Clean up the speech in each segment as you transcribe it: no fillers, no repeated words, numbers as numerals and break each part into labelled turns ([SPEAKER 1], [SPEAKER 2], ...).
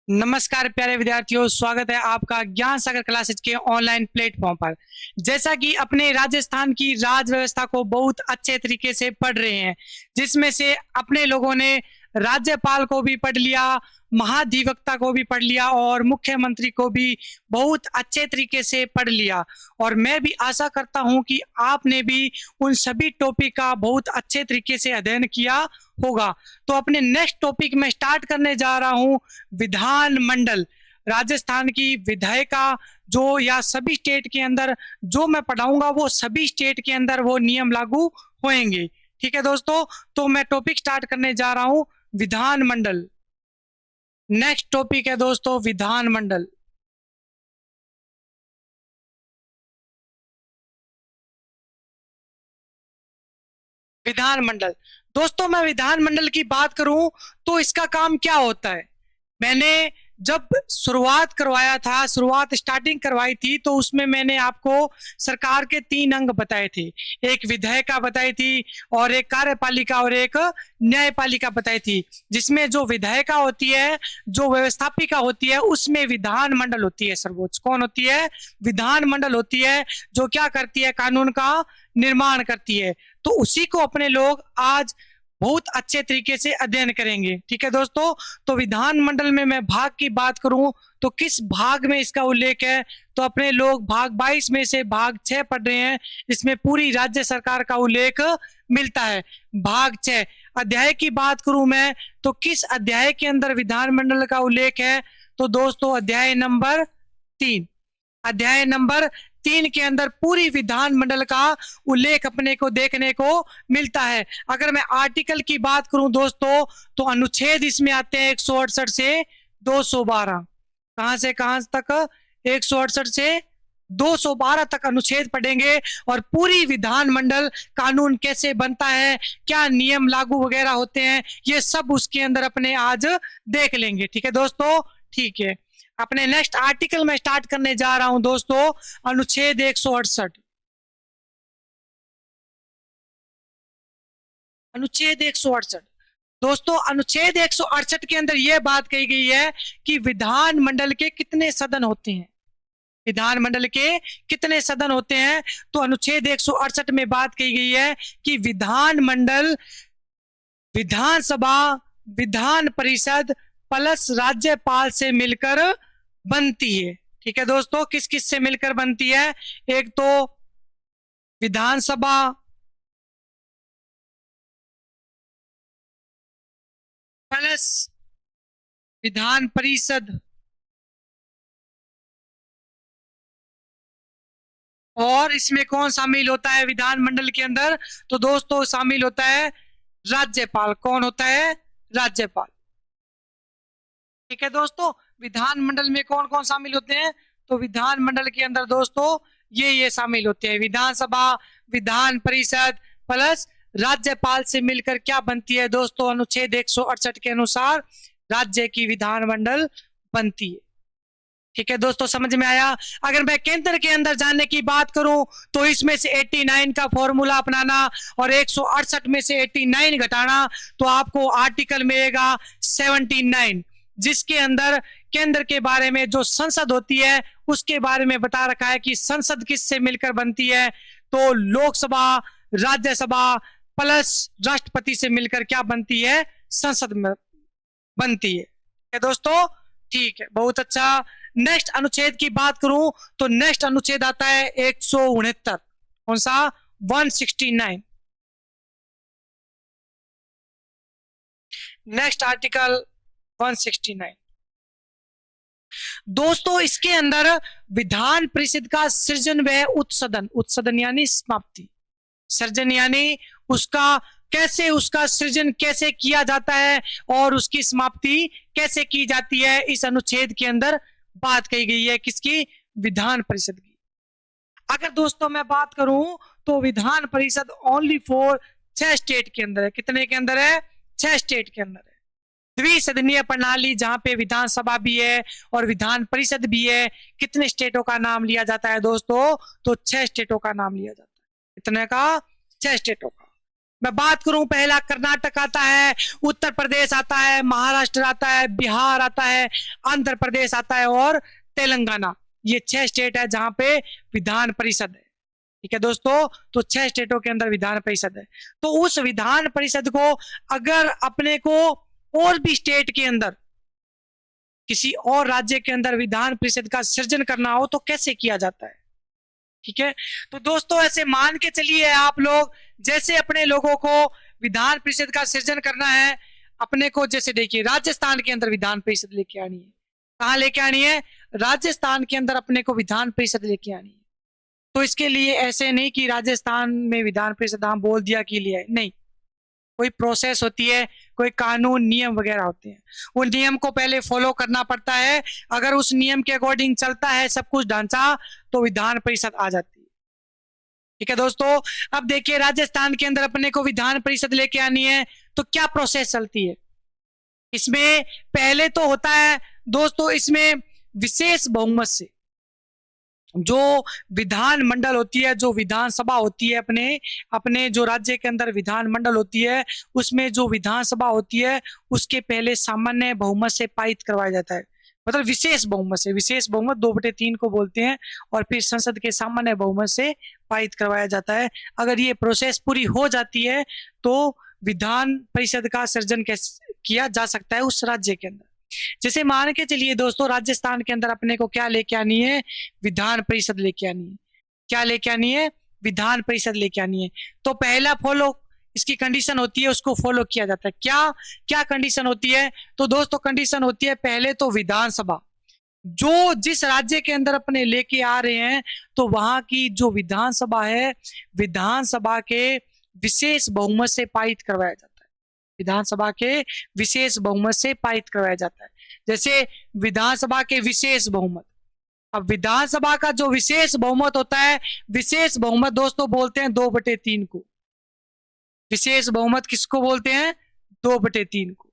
[SPEAKER 1] नमस्कार प्यारे विद्यार्थियों, स्वागत है आपका ज्ञान सागर क्लासेज के ऑनलाइन प्लेटफॉर्म पर। जैसा कि अपने राजस्थान की राज व्यवस्था को बहुत अच्छे तरीके से पढ़ रहे हैं, जिसमें से अपने लोगों ने राज्यपाल को भी पढ़ लिया, महाधिवक्ता को भी पढ़ लिया और मुख्यमंत्री को भी बहुत अच्छे तरीके से पढ़ लिया। और मैं भी आशा करता हूं कि आपने भी उन सभी टॉपिक का बहुत अच्छे तरीके से अध्ययन किया होगा। तो अपने नेक्स्ट टॉपिक में स्टार्ट करने जा रहा हूं, विधान मंडल। राजस्थान की विधायिका जो या सभी स्टेट के अंदर जो मैं पढ़ाऊंगा वो सभी स्टेट के अंदर वो नियम लागू होंगे। ठीक है दोस्तों, तो मैं टॉपिक स्टार्ट करने जा रहा हूं, विधान मंडल। नेक्स्ट टॉपिक है दोस्तों, विधान मंडल। विधान मंडल दोस्तों, मैं विधान मंडल की बात करूं तो इसका काम क्या होता है। मैंने जब शुरुआत करवाया था, शुरुआत स्टार्टिंग करवाई थी, तो उसमें मैंने आपको सरकार के 3 अंग बताए थे। एक विधायिका बताई थी और एक कार्यपालिका और एक न्यायपालिका बताई थी। जिसमें जो विधायिका होती है, जो व्यवस्थापिका होती है, उसमें विधान मंडल होती है सर्वोच्च। कौन होती है? विधान मंडल होती है, जो क्या करती है? कानून का निर्माण करती है। तो उसी को अपने लोग आज बहुत अच्छे तरीके से अध्ययन करेंगे। ठीक है दोस्तों, तो विधान मंडल में मैं भाग की बात करूं तो किस भाग में इसका उल्लेख है, तो अपने लोग भाग 22 में से भाग 6 पढ़ रहे हैं। इसमें पूरी राज्य सरकार का उल्लेख मिलता है। भाग 6 अध्याय की बात करूं मैं तो किस अध्याय के अंदर विधानमंडल का उल्लेख है, तो दोस्तों अध्याय नंबर 3। अध्याय नंबर 3 के अंदर पूरी विधानमंडल का उल्लेख अपने को देखने को मिलता है। अगर मैं आर्टिकल की बात करूं दोस्तों, तो अनुच्छेद इसमें आते हैं 168 से 212। कहां से कहां तक? 168 से 212 तक अनुच्छेद पढ़ेंगे और पूरी विधानमंडल कानून कैसे बनता है, क्या नियम लागू वगैरह होते हैं, ये सब उसके अंदर अपने आज देख लेंगे। ठीक है दोस्तों, ठीक है। अपने नेक्स्ट आर्टिकल में स्टार्ट करने जा रहा हूं दोस्तों, अनुच्छेद 168। अनुच्छेद 168 दोस्तों, अनुच्छेद 168 के अंदर यह बात कही गई है कि विधानमंडल के कितने सदन होते हैं। विधानमंडल के कितने सदन होते हैं, तो अनुच्छेद 168 में बात कही गई है कि विधानमंडल विधानसभा, विधान परिषद प्लस राज्यपाल से मिलकर बनती है। ठीक है दोस्तों, किस किस से मिलकर बनती है? एक तो विधानसभा प्लस विधान परिषद और इसमें कौन शामिल होता है विधानमंडल के अंदर, तो दोस्तों शामिल होता है राज्यपाल। कौन होता है? राज्यपाल। ठीक है दोस्तों, विधानमंडल में कौन कौन शामिल होते हैं, तो विधानमंडल के अंदर दोस्तों ये शामिल होते हैं, विधानसभा, विधान परिषद प्लस राज्यपाल से मिलकर क्या बनती है दोस्तों? अनुच्छेद 168 के अनुसार राज्य की विधानमंडल बनती है। ठीक है दोस्तों, समझ में आया? अगर मैं केंद्र के अंदर जाने की बात करूं तो इसमें से 89 का फॉर्मूला अपनाना और 168 में से 89 घटाना, तो आपको आर्टिकल मिलेगा 79, जिसके अंदर केंद्र के बारे में जो संसद होती है उसके बारे में बता रखा है कि संसद किससे मिलकर बनती है, तो लोकसभा, राज्यसभा प्लस राष्ट्रपति से मिलकर क्या बनती है? संसद में बनती है। ठीक है दोस्तों, ठीक है, बहुत अच्छा। नेक्स्ट अनुच्छेद की बात करूं तो नेक्स्ट अनुच्छेद आता है 169। कौन सा? 169। नेक्स्ट आर्टिकल 169 दोस्तों, इसके अंदर विधान परिषद का सृजन व उत्सदन, उत्सदन यानी समाप्ति, सृजन यानी उसका कैसे, उसका सृजन कैसे किया जाता है और उसकी समाप्ति कैसे की जाती है, इस अनुच्छेद के अंदर बात कही गई है। किसकी? विधान परिषद की। अगर दोस्तों मैं बात करूं तो Vidhan Parishad only for 6 state के अंदर है। कितने के अंदर है? 6 स्टेट के अंदर है। द्विसदनीय प्रणाली, जहां पे विधानसभा भी है और विधान परिषद भी है। कितने स्टेटों का नाम लिया जाता है दोस्तों? तो 6 स्टेटों का नाम लिया जाता है। कितने का? 6 स्टेटों का। मैं बात करूं, पहला कर्नाटक आता है, उत्तर प्रदेश आता है, महाराष्ट्र आता है, बिहार आता है, आंध्र प्रदेश आता है और तेलंगाना। ये 6 स्टेट है जहां पे विधान परिषद है। ठीक है दोस्तों, तो 6 स्टेटों के अंदर विधान परिषद है। तो उस विधान परिषद को अगर अपने को और भी स्टेट के अंदर, किसी और राज्य के अंदर विधान परिषद का सृजन करना हो तो कैसे किया जाता है? ठीक है, तो दोस्तों ऐसे मान के चलिए आप लोग, जैसे अपने लोगों को विधान परिषद का सृजन करना है, अपने को जैसे देखिए राजस्थान के अंदर विधान परिषद लेके आनी है। कहाँ लेके आनी है? राजस्थान के अंदर अपने को विधान परिषद लेके आनी है। तो इसके लिए ऐसे नहीं कि राजस्थान में विधान परिषद हाँ बोल दिया कि लिया है, नहीं, कोई प्रोसेस होती है, कोई कानून नियम वगैरह होते हैं, वो नियम को पहले फॉलो करना पड़ता है। अगर उस नियम के अकॉर्डिंग चलता है सब कुछ ढांचा तो विधान परिषद आ जाती है। ठीक है दोस्तों, अब देखिए राजस्थान के अंदर अपने को विधान परिषद लेके आनी है तो क्या प्रोसेस चलती है इसमें? पहले तो होता है दोस्तों इसमें विशेष बहुमत से जो विधान मंडल होती है, जो विधानसभा होती है, अपने अपने जो राज्य के अंदर विधान मंडल होती है, उसमें जो विधानसभा होती है उसके पहले सामान्य बहुमत से पारित करवाया जाता है। मतलब विशेष बहुमत से, विशेष बहुमत 2/3 को बोलते हैं, और फिर संसद के सामान्य बहुमत से पारित करवाया जाता है। अगर ये प्रोसेस पूरी हो जाती है तो विधान परिषद का सृजन किया जा सकता है उस राज्य के अंदर। जैसे मान के चलिए दोस्तों राजस्थान के अंदर अपने को क्या लेके आनी है? विधान परिषद लेके आनी है। क्या लेके आनी है? विधान परिषद लेके आनी है। तो पहला फॉलो इसकी कंडीशन होती है, उसको फॉलो किया जाता है। क्या क्या कंडीशन होती है? तो दोस्तों कंडीशन होती है पहले तो विधानसभा, जो जिस राज्य के अंदर अपने लेके आ रहे हैं तो वहां की जो विधानसभा है, विधानसभा के विशेष बहुमत से पारित करवाया जाता है। विधानसभा के विशेष बहुमत से पारित करवाया जाता है। जैसे विधानसभा के विशेष बहुमत, अब विधानसभा का जो विशेष बहुमत होता है, विशेष बहुमत दोस्तों बोलते हैं 2/3 को। विशेष बहुमत किसको बोलते हैं? 2/3 को।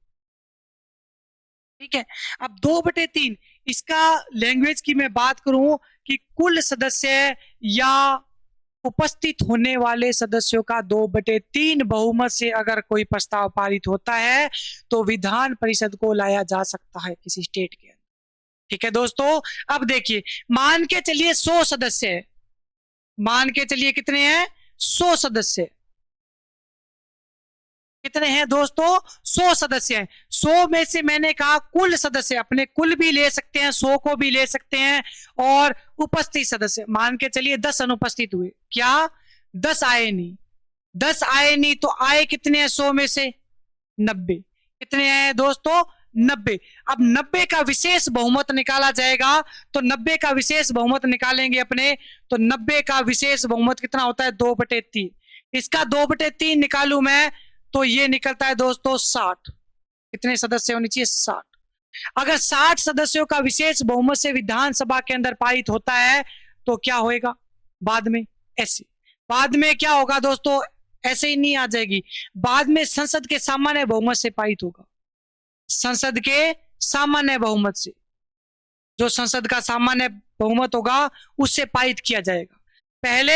[SPEAKER 1] ठीक है, अब 2/3 इसका लैंग्वेज की मैं बात करूं कि कुल सदस्य या उपस्थित होने वाले सदस्यों का 2/3 बहुमत से अगर कोई प्रस्ताव पारित होता है तो विधान परिषद को लाया जा सकता है किसी स्टेट के अंदर। ठीक है दोस्तों, अब देखिए मान के चलिए 100 सदस्य है, मान के चलिए कितने हैं? 100 सदस्य। कितने हैं दोस्तों? 100 सदस्य हैं। 100 में से मैंने कहा कुल सदस्य, अपने कुल भी ले सकते हैं, 100 को भी ले सकते हैं, और उपस्थित सदस्य मान के चलिए 10 अनुपस्थित हुए। क्या 10 आए नहीं? 10 आए नहीं तो आए कितने हैं 100 में से? 90। कितने आए दोस्तों? 90। अब 90 का विशेष बहुमत निकाला जाएगा, तो 90 का विशेष बहुमत निकालेंगे अपने, तो 90 का विशेष बहुमत कितना होता है? 2/3। इसका 2/3 निकालू मैं तो ये निकलता है दोस्तों 60। कितने सदस्य होने चाहिए? 60। अगर 60 सदस्यों का विशेष बहुमत से विधानसभा के अंदर पारित होता है तो क्या होएगा बाद में? ऐसे बाद में क्या होगा दोस्तों? ऐसे ही नहीं आ जाएगी, बाद में संसद के सामान्य बहुमत से पारित होगा। संसद के सामान्य बहुमत से, जो संसद का सामान्य बहुमत होगा उससे पारित किया जाएगा। पहले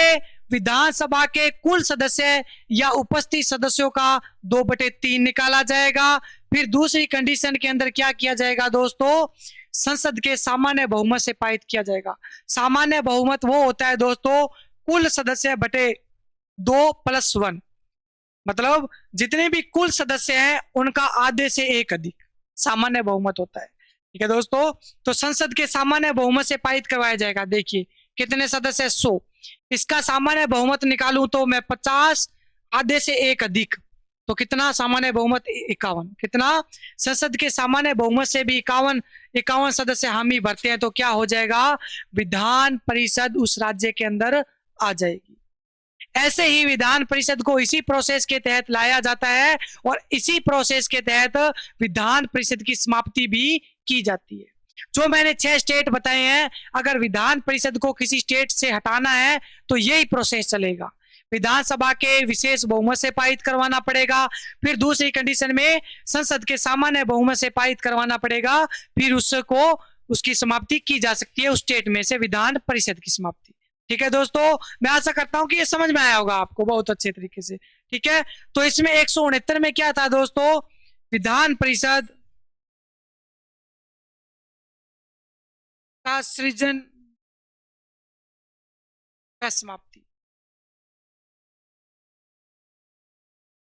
[SPEAKER 1] विधानसभा के कुल सदस्य या उपस्थित सदस्यों का 2/3 निकाला जाएगा। फिर दूसरी कंडीशन के अंदर क्या किया जाएगा दोस्तों? संसद के सामान्य बहुमत से पारित किया जाएगा। सामान्य बहुमत वो होता है दोस्तों कुल सदस्य बटे 2 + 1, मतलब जितने भी कुल सदस्य हैं उनका आधे से 1 अधिक सामान्य बहुमत होता है। ठीक है दोस्तों, तो संसद के सामान्य बहुमत से पारित करवाया जाएगा। देखिए कितने सदस्य? 100। इसका सामान्य बहुमत निकालूं तो मैं 50, आधे से 1 अधिक, तो कितना सामान्य बहुमत? 51। कितना? संसद के सामान्य बहुमत से भी 51 सदस्य हामी भरते हैं तो क्या हो जाएगा? विधान परिषद उस राज्य के अंदर आ जाएगी। ऐसे ही विधान परिषद को इसी प्रोसेस के तहत लाया जाता है और इसी प्रोसेस के तहत विधान परिषद की समाप्ति भी की जाती है। जो मैंने 6 स्टेट बताए हैं, अगर विधान परिषद को किसी स्टेट से हटाना है तो यही प्रोसेस चलेगा। विधानसभा के विशेष बहुमत से पारित करवाना पड़ेगा, फिर दूसरी कंडीशन में संसद के सामान्य बहुमत से पारित करवाना पड़ेगा, फिर उसको उसकी समाप्ति की जा सकती है उस स्टेट में से विधान परिषद की समाप्ति। ठीक है दोस्तों, मैं आशा करता हूं कि ये समझ में आया होगा आपको बहुत अच्छे तरीके से। ठीक है, तो इसमें 169 में क्या था दोस्तों, विधान परिषद का सृजन व समाप्ति।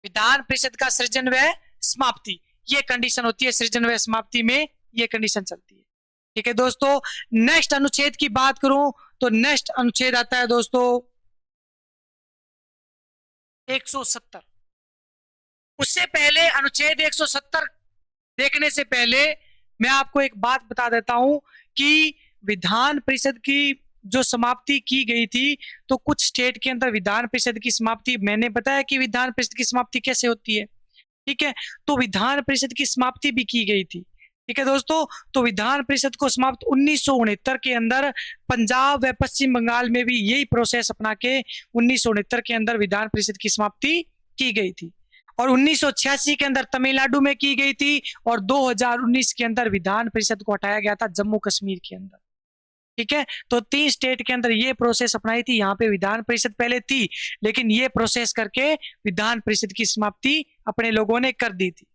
[SPEAKER 1] विधान परिषद का सृजन व समाप्ति, ये कंडीशन होती है सृजन व समाप्ति में, ये कंडीशन चलती है। ठीक है दोस्तों, नेक्स्ट अनुच्छेद की बात करूं तो नेक्स्ट अनुच्छेद आता है दोस्तों 170। उससे पहले अनुच्छेद 170 देखने से पहले मैं आपको एक बात बता देता हूं कि विधान परिषद की जो समाप्ति की गई थी, तो कुछ स्टेट के अंदर विधान परिषद की समाप्ति, मैंने बताया कि विधान परिषद की समाप्ति कैसे होती है। ठीक है, तो विधान परिषद की समाप्ति भी की गई थी। ठीक है दोस्तों, तो विधान परिषद को समाप्त 1969 के अंदर पंजाब व पश्चिम बंगाल में भी यही प्रोसेस अपना के 1969 के अंदर विधान परिषद की समाप्ति की गई थी, और 1986 के अंदर तमिलनाडु में की गई थी, और 2019 के अंदर विधान परिषद को हटाया गया था जम्मू कश्मीर के अंदर। ठीक है, तो 3 स्टेट के अंदर ये प्रोसेस अपनाई थी। यहाँ पे विधान परिषद पहले थी, लेकिन ये प्रोसेस करके विधान परिषद की समाप्ति अपने लोगों ने कर दी थी।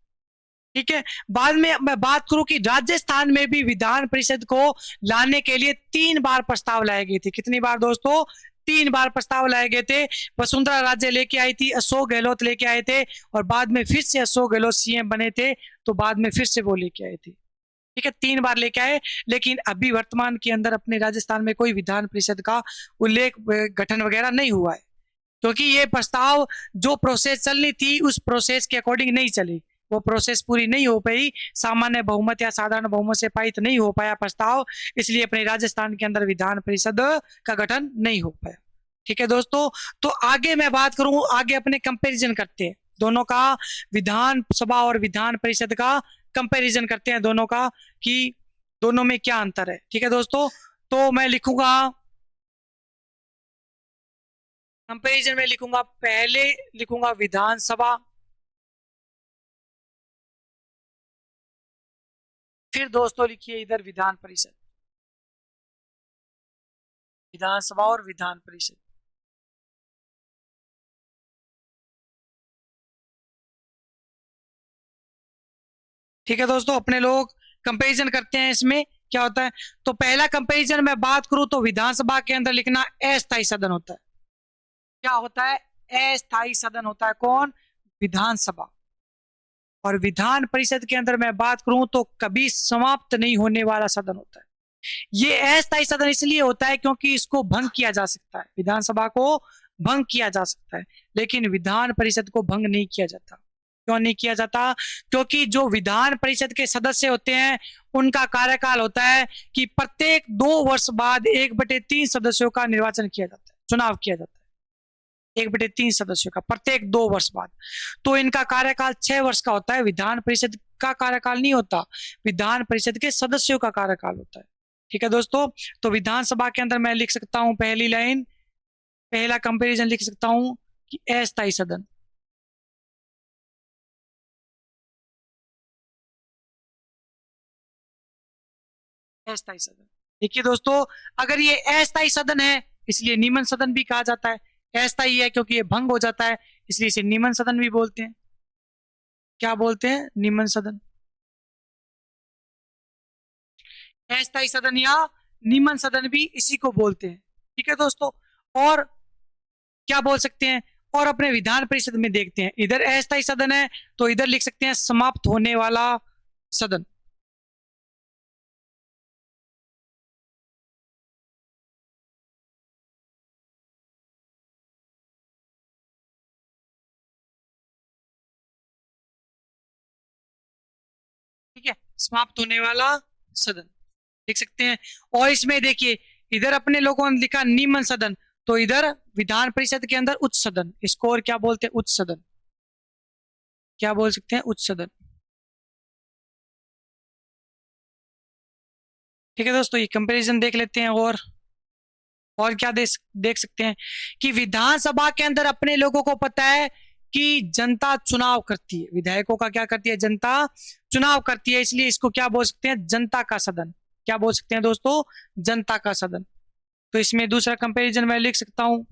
[SPEAKER 1] ठीक है, बाद में मैं बात करूं कि राजस्थान में भी विधान परिषद को लाने के लिए 3 बार प्रस्ताव लाए गए थे। कितनी बार दोस्तों, 3 बार प्रस्ताव लाए गए थे। वसुंधरा राजे लेके आई थी, अशोक गहलोत लेके आए थे, और बाद में फिर से अशोक गहलोत सीएम बने थे, तो बाद में फिर से वो लेके आए थे। ठीक है, 3 बार लेके आए, लेकिन अभी वर्तमान के अंदर अपने राजस्थान में कोई विधान परिषद का उल्लेख गठन वगैरह नहीं हुआ है, क्योंकि ये प्रस्ताव जो प्रोसेस चलनी थी उस प्रोसेस के अकॉर्डिंग नहीं चली, वो प्रोसेस पूरी नहीं हो पाई, सामान्य बहुमत या साधारण बहुमत से पारित नहीं हो पाया प्रस्ताव, इसलिए अपने राजस्थान के अंदर विधान परिषद का गठन नहीं हो पाया। ठीक है दोस्तों, तो आगे मैं बात करूं, आगे अपने कंपैरिजन करते हैं दोनों का, विधान सभा और विधान परिषद का कंपैरिजन करते हैं दोनों का, कि दोनों में क्या अंतर है। ठीक है दोस्तों, तो मैं लिखूंगा कंपैरिजन में, लिखूंगा पहले लिखूंगा विधानसभा, फिर दोस्तों लिखिए इधर विधान परिषद, विधानसभा और विधान परिषद। ठीक है दोस्तों, अपने लोग कंपैरिजन करते हैं, इसमें क्या होता है। तो पहला कंपैरिजन मैं बात करूं तो विधानसभा के अंदर लिखना अस्थायी सदन होता है। क्या होता है, अस्थायी सदन होता है कौन, विधानसभा। और विधान परिषद के अंदर मैं बात करूं तो कभी समाप्त नहीं होने वाला सदन होता है। ये अस्थायी सदन इसलिए होता है क्योंकि इसको भंग किया जा सकता है, विधानसभा को भंग किया जा सकता है, लेकिन विधान परिषद को भंग नहीं किया जाता। क्यों नहीं किया जाता, क्योंकि जो विधान परिषद के सदस्य होते हैं उनका कार्यकाल होता है कि प्रत्येक 2 वर्ष बाद 1/3 सदस्यों का निर्वाचन किया जाता है, चुनाव किया जाता है 1/3 सदस्यों का प्रत्येक 2 वर्ष बाद। तो इनका कार्यकाल 6 वर्ष का होता है, विधान परिषद का कार्यकाल नहीं होता, विधान परिषद के सदस्यों का कार्यकाल होता है। ठीक है दोस्तों, तो विधानसभा के अंदर मैं लिख सकता हूं पहली लाइन, पहला कंपैरिजन लिख सकता हूं कि अस्थायी सदन, अस्थायी सदन। देखिए दोस्तों, अगर ये अस्थायी सदन है इसलिए निमन सदन भी कहा जाता है, अस्थायी है क्योंकि ये भंग हो जाता है इसलिए इसे निमन सदन भी बोलते हैं। क्या बोलते हैं, निमन सदन, अस्थायी सदन या निमन सदन भी इसी को बोलते हैं। ठीक है दोस्तों, और क्या बोल सकते हैं, और अपने विधान परिषद में देखते हैं, इधर अस्थायी सदन है तो इधर लिख सकते हैं समाप्त होने वाला सदन। ठीक है, समाप्त होने वाला सदन लिख सकते हैं। और इसमें देखिए इधर अपने लोगों ने लिखा निम्न सदन, तो इधर विधान परिषद के अंदर उच्च सदन, इसको और क्या बोलते हैं, उच्च सदन, क्या बोल सकते हैं, उच्च सदन। ठीक है दोस्तों, ये कंपैरिजन देख लेते हैं। और क्या देख सकते हैं कि विधानसभा के अंदर अपने लोगों को पता है कि जनता चुनाव करती है, विधायकों का क्या करती है, जनता चुनाव करती है, इसलिए इसको क्या बोल सकते हैं, जनता का सदन। क्या बोल सकते हैं दोस्तों, जनता का सदन। तो इसमें दूसरा कंपैरिजन मैं लिख सकता हूं,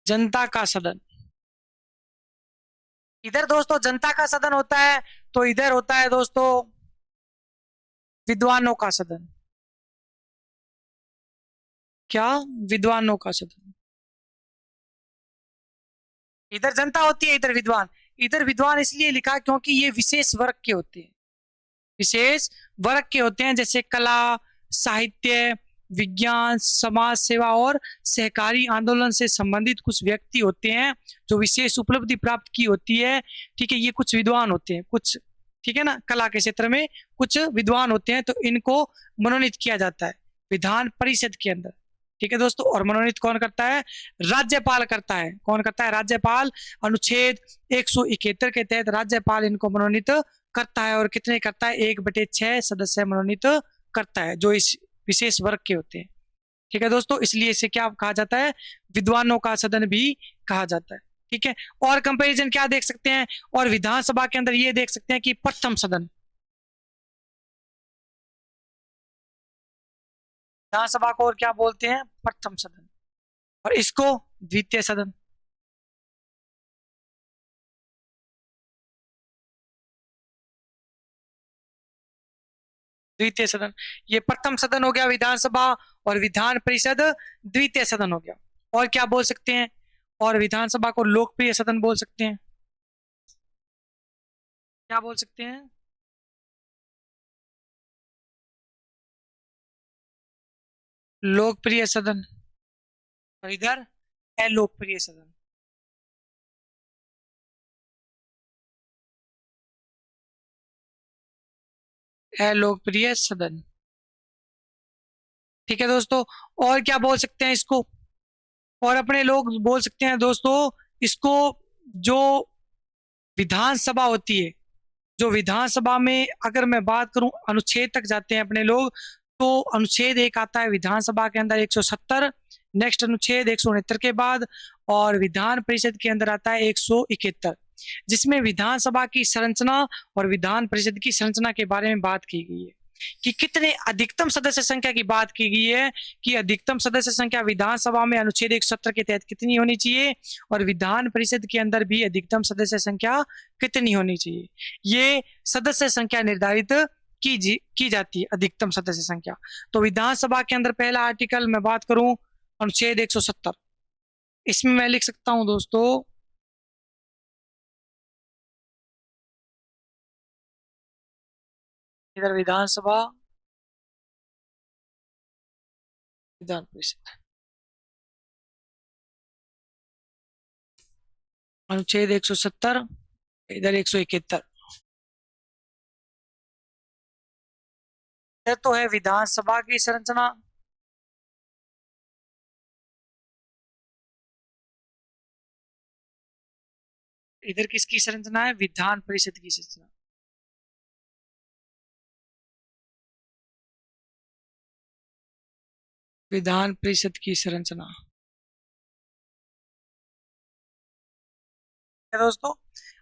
[SPEAKER 1] जनता का सदन। इधर दोस्तों जनता का सदन होता है, तो इधर होता है दोस्तों विद्वानों का सदन। क्या? विद्वानों का सदन। इधर जनता होती है, इधर विद्वान। इधर विद्वान इसलिए लिखा क्योंकि ये विशेष वर्ग के होते हैं, विशेष वर्ग के होते हैं, जैसे कला, साहित्य, विज्ञान, समाज सेवा और सहकारी आंदोलन से संबंधित कुछ व्यक्ति होते हैं जो विशेष उपलब्धि प्राप्त की होती है। ठीक है, ये कुछ विद्वान होते हैं कुछ, ठीक है ना, कला के क्षेत्र में कुछ विद्वान होते हैं, तो इनको मनोनीत किया जाता है विधान परिषद के अंदर। ठीक है दोस्तों, और मनोनीत कौन करता है? राज्यपाल करता है। कौन करता है? राज्यपाल। अनुच्छेद 171 के तहत राज्यपाल इनको मनोनीत करता है, और कितने करता है? 1/6 सदस्य मनोनीत करता है, जो इस विशेष वर्ग के होते हैं। ठीक है दोस्तों, इसलिए इसे क्या कहा जाता है? विद्वानों का सदन भी कहा जाता है। ठीक है, और कंपैरिजन क्या देख सकते हैं? और विधानसभा के अंदर ये देख सकते हैं कि प्रथम सदन, विधानसभा को और क्या बोलते हैं? प्रथम सदन। और इसको द्वितीय सदन। द्वितीय सदन, ये प्रथम सदन हो गया विधानसभा, और विधान परिषद द्वितीय सदन हो गया। और क्या बोल सकते हैं? और विधानसभा को लोकप्रिय सदन बोल सकते हैं। क्या बोल सकते हैं? लोकप्रिय सदन। और इधर अलोकप्रिय सदन। अलोकप्रिय सदन। ठीक है दोस्तों, और क्या बोल सकते हैं इसको? और अपने लोग बोल सकते हैं दोस्तों इसको, जो विधानसभा होती है, जो विधानसभा में अगर मैं बात करूं, अनुच्छेद तक जाते हैं अपने लोग, तो अनुच्छेद एक आता है विधानसभा के अंदर 170, नेक्स्ट अनुच्छेद 169 के बाद, और विधान परिषद के अंदर आता है 171, जिसमें विधानसभा की संरचना और विधान परिषद की संरचना के बारे में बात की गई है कि कितने अधिकतम सदस्य संख्या की बात की गई है, कि अधिकतम सदस्य संख्या विधानसभा में अनुच्छेद 170 के तहत कितनी होनी चाहिए, और विधान परिषद के अंदर भी अधिकतम सदस्य संख्या कितनी होनी चाहिए। ये सदस्य संख्या निर्धारित की जाती है, अधिकतम सदस्य संख्या। तो विधानसभा के अंदर पहला आर्टिकल मैं बात करूं, अनुच्छेद 170, इसमें मैं लिख सकता हूं दोस्तों, इधर विधानसभा, विधान परिषद, अनुच्छेद 170, इधर 171। यह तो है विधानसभा की संरचना, इधर किसकी संरचना है? विधान परिषद की संरचना। विधान परिषद की संरचना है दोस्तों।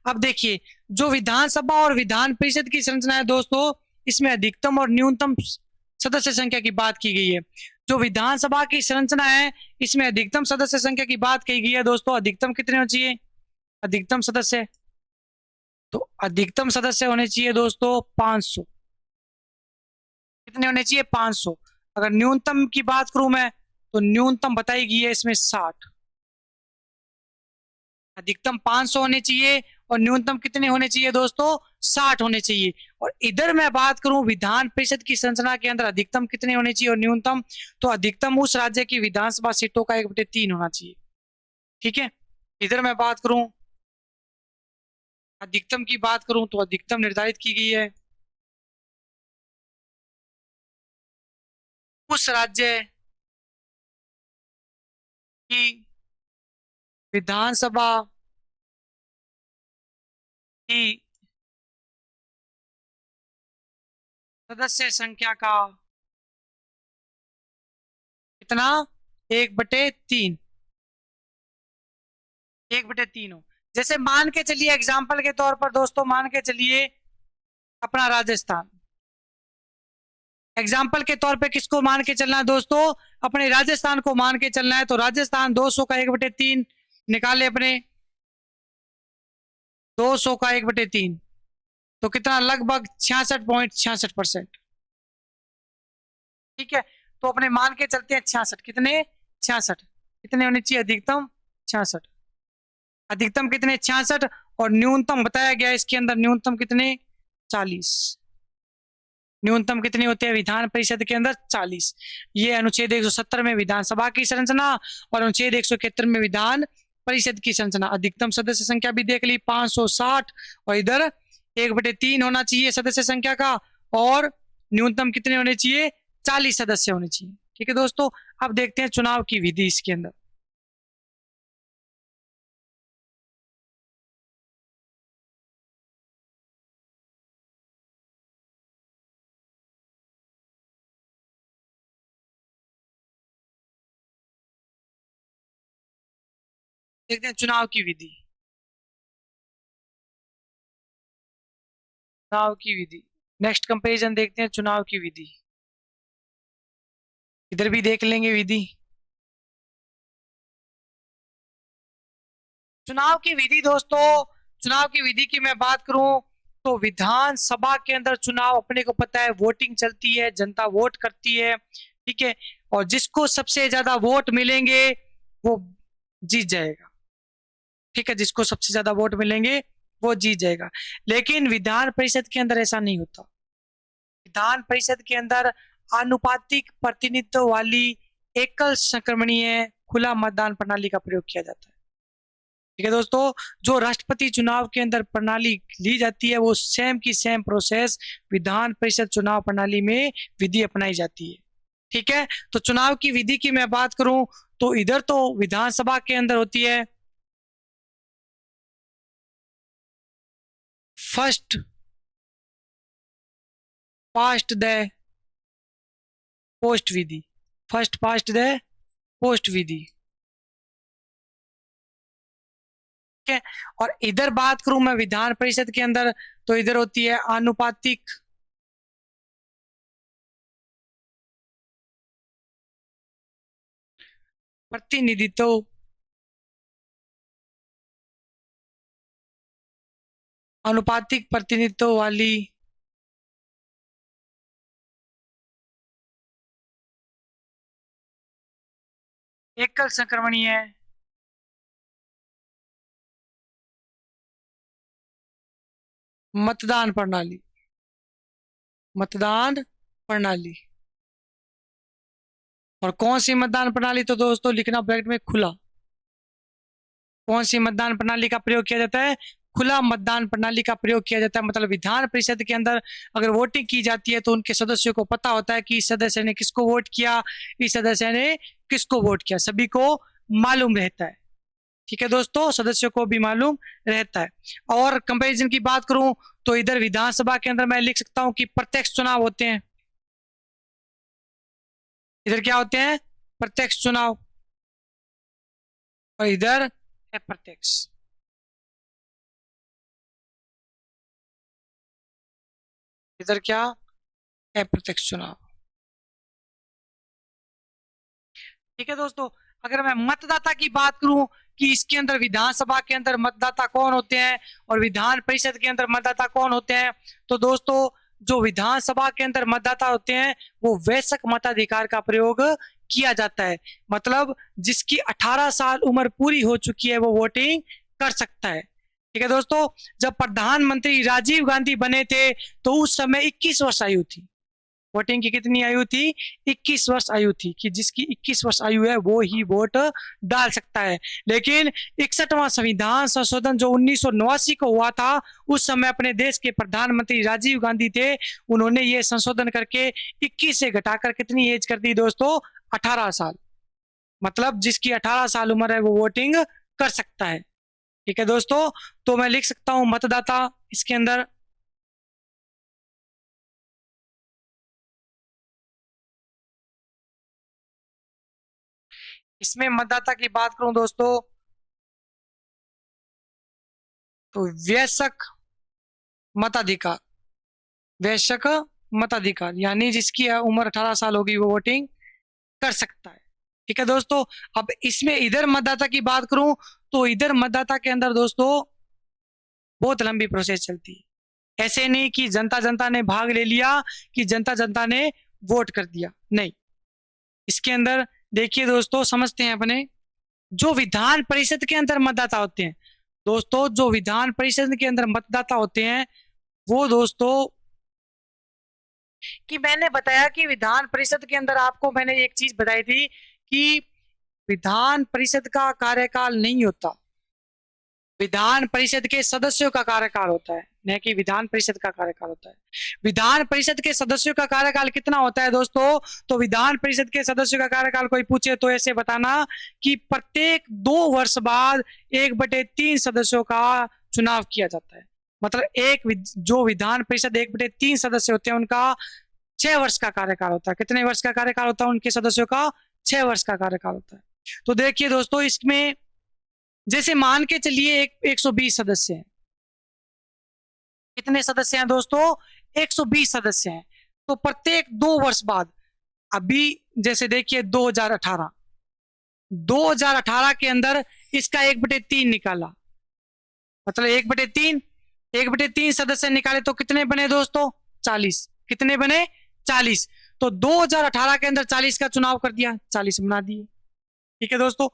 [SPEAKER 1] अब देखिए, जो विधानसभा और विधान परिषद की संरचना है दोस्तों, इसमें अधिकतम और न्यूनतम सदस्य संख्या की बात की गई है। जो विधानसभा की संरचना है, इसमें अधिकतम सदस्य संख्या की बात की गई है दोस्तों। अधिकतम कितने होने चाहिए? अधिकतम सदस्य, तो अधिकतम सदस्य होने चाहिए दोस्तों 500। कितने होने चाहिए? 500। अगर न्यूनतम की बात करूं मैं, तो न्यूनतम बताई गई है इसमें 60। अधिकतम 500 होने चाहिए, और न्यूनतम कितने होने चाहिए दोस्तों? 60 होने चाहिए। और इधर मैं बात करूं विधान परिषद की संरचना के अंदर अधिकतम कितने होने चाहिए और न्यूनतम, तो अधिकतम उस राज्य की विधानसभा सीटों का 1/3 होना चाहिए। ठीक है, इधर मैं बात करूं, अधिकतम की बात करूं, तो अधिकतम निर्धारित की गई है उस राज्य की विधानसभा की सदस्य संख्या का कितना? 1/3। 1/3 हो। जैसे मान के चलिए एग्जाम्पल के तौर पर दोस्तों, मान के चलिए अपना राजस्थान, एग्जाम्पल के तौर पे किसको मान के चलना है दोस्तों, अपने राजस्थान को मान के चलना है। तो राजस्थान 200 का 1/3 निकाले अपने, 200 का 1/3 तो कितना, लगभग 66.66%। ठीक है, तो अपने मान के चलते हैं 66, कितने 66, कितने होने चाहिए अधिकतम 66, अधिकतम कितने 66, और न्यूनतम बताया गया इसके अंदर, न्यूनतम कितने 40, न्यूनतम कितनी होती है विधान परिषद के अंदर 40। ये अनुच्छेद 170 में विधानसभा की संरचना और अनुच्छेद 171 में विधान परिषद की संरचना। अधिकतम सदस्य संख्या भी देख ली 560, और इधर 1/3 होना चाहिए सदस्य संख्या का, और न्यूनतम कितने होने चाहिए 40 सदस्य होने चाहिए। ठीक है दोस्तों, अब देखते हैं चुनाव की विधि इसके अंदर। देखते हैं चुनाव की विधि, चुनाव की विधि, नेक्स्ट कंपेरिजन देखते हैं चुनाव की विधि, इधर भी देख लेंगे विधि। चुनाव की विधि दोस्तों, चुनाव की विधि की मैं बात करूं तो विधानसभा के अंदर चुनाव अपने को पता है वोटिंग चलती है, जनता वोट करती है। ठीक है, और जिसको सबसे ज्यादा वोट मिलेंगे वो जीत जाएगा। ठीक है, जिसको सबसे ज्यादा वोट मिलेंगे वो जीत जाएगा। लेकिन विधान परिषद के अंदर ऐसा नहीं होता। विधान परिषद के अंदर आनुपातिक प्रतिनिधित्व वाली एकल संक्रमणीय खुला मतदान प्रणाली का प्रयोग किया जाता है। ठीक है दोस्तों, जो राष्ट्रपति चुनाव के अंदर प्रणाली ली जाती है वो सेम की सेम प्रोसेस विधान परिषद चुनाव प्रणाली में विधि अपनाई जाती है। ठीक है, तो चुनाव की विधि की मैं बात करूं तो इधर तो विधानसभा के अंदर होती है फर्स्ट पास्ट द पोस्ट विधि, फर्स्ट पास्ट द पोस्ट विधि। ठीक है, और इधर बात करूं मैं विधान परिषद के अंदर तो इधर होती है आनुपातिक प्रतिनिधित्व, आनुपातिक प्रतिनिधित्व वाली एकल संक्रमणीय मतदान प्रणाली, मतदान प्रणाली। और कौन सी मतदान प्रणाली, तो दोस्तों लिखना ब्रैकेट में खुला। कौन सी मतदान प्रणाली का प्रयोग किया जाता है, खुला मतदान प्रणाली का प्रयोग किया जाता है। मतलब विधान परिषद के अंदर अगर वोटिंग की जाती है तो उनके सदस्यों को पता होता है कि इस सदस्य ने किसको वोट किया, इस सदस्य ने किसको वोट किया, सभी को मालूम रहता है। ठीक है दोस्तों, सदस्यों को भी मालूम रहता है। और कंपैरिजन की बात करूं तो इधर विधानसभा के अंदर मैं लिख सकता हूं कि प्रत्यक्ष चुनाव होते हैं, इधर क्या होते हैं प्रत्यक्ष चुनाव, और इधर अप्रत्यक्ष। इधर क्या, अप्रत्यक्ष चुनाव। ठीक है दोस्तों, अगर मैं मतदाता की बात करूं कि इसके अंदर विधानसभा के अंदर मतदाता कौन होते हैं और विधान परिषद के अंदर मतदाता कौन होते हैं, तो दोस्तों जो विधानसभा के अंदर मतदाता होते हैं वो वयस्क मताधिकार का प्रयोग किया जाता है। मतलब जिसकी 18 साल उम्र पूरी हो चुकी है वो वोटिंग कर सकता है। ठीक है दोस्तों, जब प्रधानमंत्री राजीव गांधी बने थे तो उस समय 21 वर्ष आयु थी। वोटिंग की कितनी आयु थी, 21 वर्ष आयु थी, कि जिसकी 21 वर्ष आयु है वो ही वोट डाल सकता है। लेकिन 61वां संविधान संशोधन जो 1989 को हुआ था, उस समय अपने देश के प्रधानमंत्री राजीव गांधी थे, उन्होंने ये संशोधन करके 21 से घटाकर कितनी एज कर दी दोस्तों, 18 साल। मतलब जिसकी 18 साल उम्र है वो वोटिंग कर सकता है। ठीक है दोस्तों, तो मैं लिख सकता हूं मतदाता इसके अंदर, इसमें मतदाता की बात करूं दोस्तों तो वयस्क मताधिकार, वयस्क मताधिकार यानी जिसकी उम्र 18 साल होगी वो वोटिंग कर सकता है। ठीक है दोस्तों। अब इसमें इधर मतदाता की बात करूं तो इधर मतदाता के अंदर दोस्तों बहुत लंबी प्रोसेस चलती है। ऐसे नहीं कि जनता जनता ने भाग ले लिया कि जनता जनता ने वोट कर दिया, नहीं। इसके अंदर देखिए दोस्तों, समझते हैं अपने, जो विधान परिषद के अंदर मतदाता होते हैं दोस्तों, जो विधान परिषद के अंदर मतदाता होते हैं वो दोस्तों, कि मैंने बताया कि विधान परिषद के अंदर आपको मैंने एक चीज बताई थी कि विधान परिषद का कार्यकाल नहीं होता, विधान परिषद के सदस्यों का कार्यकाल होता है, न कि विधान परिषद का कार्यकाल होता है। विधान परिषद के सदस्यों का कार्यकाल कितना होता है दोस्तों? तो विधान परिषद के सदस्यों का कार्यकाल कोई पूछे तो ऐसे बताना कि प्रत्येक 2 वर्ष बाद 1/3 सदस्यों का चुनाव किया जाता है। मतलब जो विधान परिषद 1/3 सदस्य होते हैं उनका 6 वर्ष का कार्यकाल होता है। कितने वर्ष का कार्यकाल होता है उनके सदस्यों का? 6 वर्ष का कार्यकाल होता है। तो देखिए दोस्तों, इसमें जैसे मान के चलिए 120 सदस्य हैं। कितने सदस्य हैं दोस्तों? 120 सदस्य हैं। तो प्रत्येक 2 वर्ष बाद, अभी जैसे देखिए 2018 के अंदर इसका 1/3 निकाला, मतलब 1/3 सदस्य निकाले तो कितने बने दोस्तों? 40। कितने बने? 40। तो 2018 के अंदर 40 का चुनाव कर दिया, 40 बना दिए। ठीक है दोस्तों।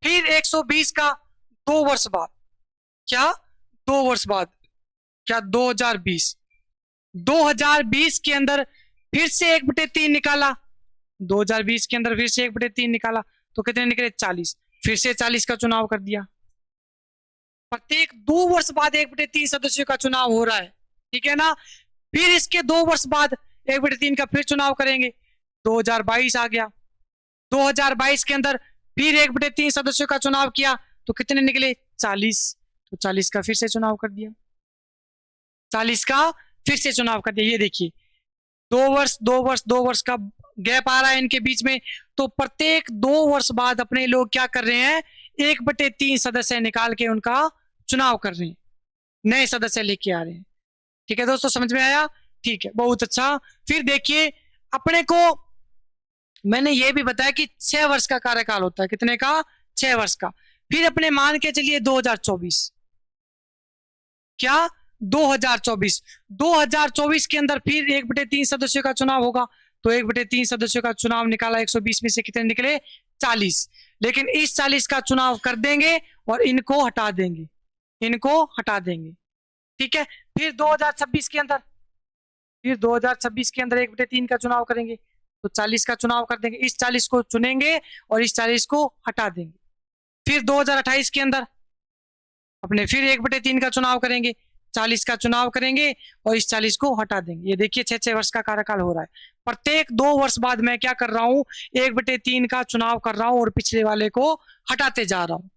[SPEAKER 1] फिर 120 का 2 वर्ष बाद, क्या 2 वर्ष बाद, क्या 2020 के अंदर फिर से 1/3 निकाला, 2020 के अंदर फिर से 1/3 निकाला तो कितने निकले? 40। फिर से 40 का चुनाव कर दिया। प्रत्येक 2 वर्ष बाद 1/3 सदस्यों का चुनाव हो रहा है, ठीक है ना। फिर इसके 2 वर्ष बाद 1/3 का फिर चुनाव करेंगे, 2022 आ गया। 2022 के अंदर फिर 1/3 सदस्यों का चुनाव किया तो कितने निकले? 40। तो 40 का फिर से चुनाव कर दिया, 40 का फिर से चुनाव कर दिया। ये देखिए 2 वर्ष का गैप आ रहा है इनके बीच में। तो प्रत्येक 2 वर्ष बाद अपने लोग क्या कर रहे हैं? 1/3 सदस्य निकाल के उनका चुनाव कर रहे हैं, नए सदस्य लेके आ रहे हैं। ठीक है दोस्तों, समझ में आया? ठीक है, बहुत अच्छा। फिर देखिए अपने को मैंने ये भी बताया कि 6 वर्ष का कार्यकाल होता है। कितने का? 6 वर्ष का। फिर अपने मान के चलिए 2024, क्या 2024 के अंदर फिर 1/3 सदस्यों का चुनाव होगा। तो 1/3 सदस्यों का चुनाव निकाला, 120 में से कितने निकले? 40। लेकिन इस 40 का चुनाव कर देंगे और इनको हटा देंगे, इनको हटा देंगे। ठीक है। फिर 2026 के अंदर, फिर 2026 के अंदर 1/3 का चुनाव करेंगे तो 40 का चुनाव कर देंगे, इस 40 को चुनेंगे और इस 40 को हटा देंगे। फिर 2028 के अंदर अपने फिर 1/3 का चुनाव करेंगे, 40 का चुनाव करेंगे और इस 40 को हटा देंगे। ये देखिए 6 वर्ष का कार्यकाल हो रहा है। प्रत्येक 2 वर्ष बाद मैं क्या कर रहा हूं? 1/3 का चुनाव कर रहा हूं और पिछले वाले को हटाते जा रहा हूं।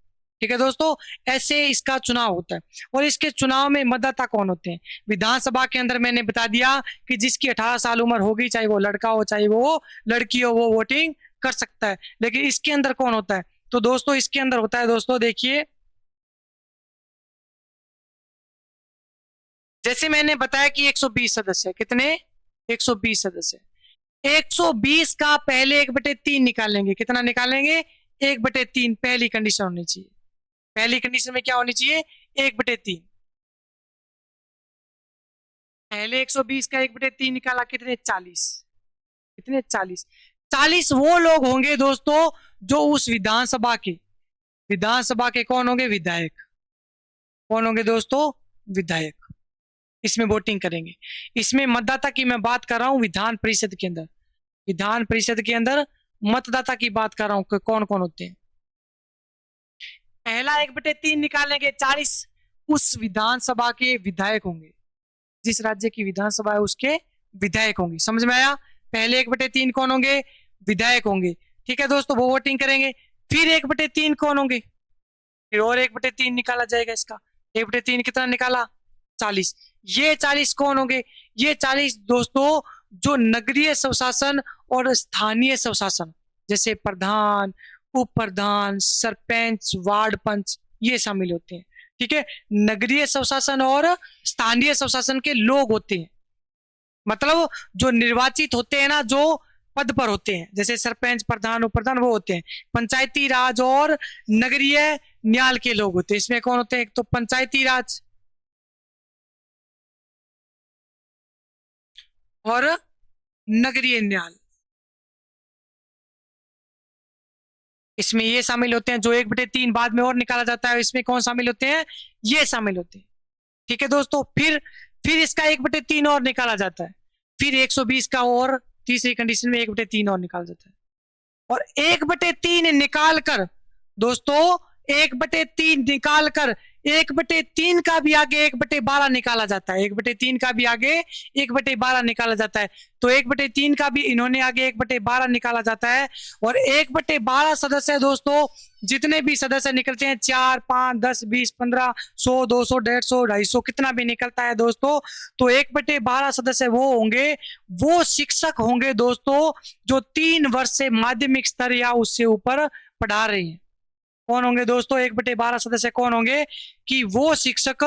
[SPEAKER 1] ठीक है दोस्तों, ऐसे इसका चुनाव होता है। और इसके चुनाव में मतदाता कौन होते हैं? विधानसभा के अंदर मैंने बता दिया कि जिसकी 18 साल उम्र होगी, चाहे वो लड़का हो चाहे वो लड़की हो, वो वोटिंग कर सकता है। लेकिन इसके अंदर कौन होता है? तो दोस्तों इसके अंदर होता है दोस्तों, देखिए जैसे मैंने बताया कि 120 सदस्य, कितने? 120 सदस्य। 120 का पहले 1/3 निकालेंगे। कितना निकालेंगे? 1/3। पहली कंडीशन होनी चाहिए, पहली कंडीशन में क्या होनी चाहिए? 1/3। पहले 120 का 1/3 निकाला, कितने? 40। कितने? 40। 40 वो लोग होंगे दोस्तों जो उस विधानसभा के कौन होंगे? विधायक। कौन होंगे दोस्तों? विधायक। इसमें वोटिंग करेंगे। इसमें मतदाता की मैं बात कर रहा हूं विधान परिषद के अंदर, विधान परिषद के अंदर मतदाता की बात कर रहा हूं कि कौन कौन होते हैं। पहला 1/3 निकालेंगे, 40 उस विधानसभा के विधायक होंगे, जिस राज्य की विधानसभा है उसके विधायक होंगे। समझ में आया? पहले 1/3 कौन होंगे? विधायक होंगे। ठीक है दोस्तों, वो वोटिंग करेंगे। फिर 1/3 कौन होंगे? फिर और 1/3 निकाला जाएगा। इसका 1/3 कितना निकाला? 40। ये 40 कौन होंगे? ये 40 दोस्तों जो नगरीय स्वशासन और स्थानीय स्वशासन, जैसे प्रधान, उप प्रधान, सरपंच, वार्ड पंच, ये शामिल होते हैं। ठीक है, नगरीय स्वशासन और स्थानीय स्वशासन के लोग होते हैं, मतलब जो निर्वाचित होते हैं ना, जो पद पर होते हैं, जैसे सरपंच, प्रधान, उप प्रधान, वो होते हैं। पंचायती राज और नगरीय न्याय के लोग होते हैं। इसमें कौन होते हैं? एक तो पंचायती राज और नगरीय न्याय। इसमें ये शामिल होते हैं जो 1/3 बाद में और निकाला जाता है, इसमें कौन शामिल होते हैं? ये शामिल होते हैं। ठीक है दोस्तों, फिर इसका 1/3 और निकाला जाता है, फिर 120 का और तीसरी कंडीशन में 1/3 और निकाला जाता है। और 1/3 निकाल कर दोस्तों, 1/3 निकाल कर 1/3 का भी आगे 1/12 निकाला जाता है। 1/3 का भी आगे 1/12 निकाला जाता है। तो 1/3 का भी इन्होंने आगे 1/12 निकाला जाता है। और 1/12 सदस्य दोस्तों, जितने भी सदस्य निकलते हैं, 4, 5, 10, 20, 15, 100, 200, 150, 250, कितना भी निकलता है दोस्तों, तो 1/12 सदस्य वो होंगे, वो शिक्षक होंगे दोस्तों, जो 3 वर्ष से माध्यमिक स्तर या उससे ऊपर पढ़ा रहे हैं। कौन होंगे दोस्तों? 1/12 सदस्य कौन होंगे? कि वो शिक्षक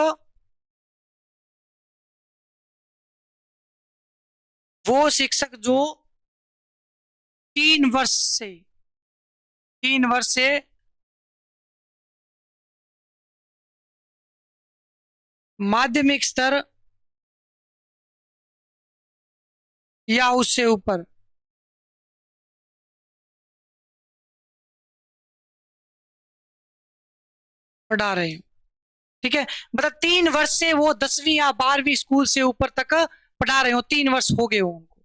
[SPEAKER 1] जो 3 वर्ष से माध्यमिक स्तर या उससे ऊपर पढ़ा रहे हैं। ठीक है, मतलब 3 वर्ष से वो 10वीं या 12वीं स्कूल से ऊपर तक पढ़ा रहे हो, 3 वर्ष हो गए हो उनको,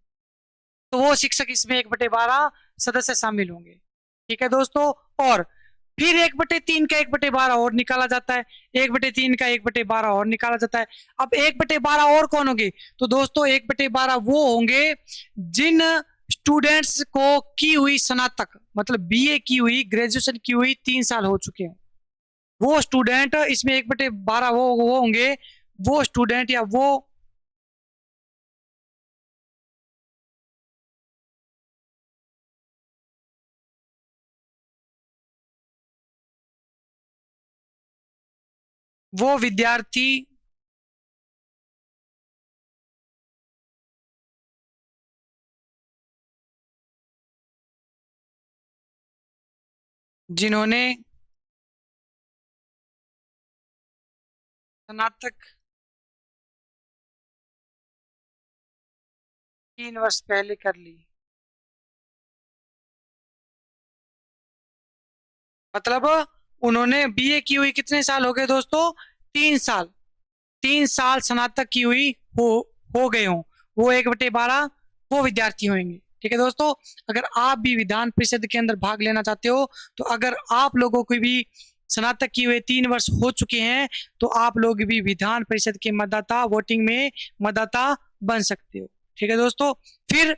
[SPEAKER 1] तो वो शिक्षक इसमें 1/12 सदस्य शामिल होंगे। ठीक है दोस्तों, और फिर 1/3 का 1/12 और निकाला जाता है, 1/3 का 1/12 और निकाला जाता है। अब 1/12 और कौन होंगे? तो दोस्तों 1/12 वो होंगे जिन स्टूडेंट्स को की हुई स्नातक, मतलब बीए की हुई, ग्रेजुएशन की हुई 3 साल हो चुके हैं, वो स्टूडेंट इसमें 1/12 वो होंगे, वो स्टूडेंट या वो विद्यार्थी जिन्होंने स्नातक 3 वर्ष पहले कर ली। मतलब उन्होंने बीए की हुई कितने साल हो गए दोस्तों? 3 साल। 3 साल स्नातक की हुई हो गए हों, वो 1/12 वो विद्यार्थी होंगे। ठीक है दोस्तों, अगर आप भी विधान परिषद के अंदर भाग लेना चाहते हो, तो अगर आप लोगों को भी स्नातक किए हुए 3 वर्ष हो चुके हैं, तो आप लोग भी विधान परिषद के मतदाता, वोटिंग में मतदाता बन सकते हो। ठीक है दोस्तों, फिर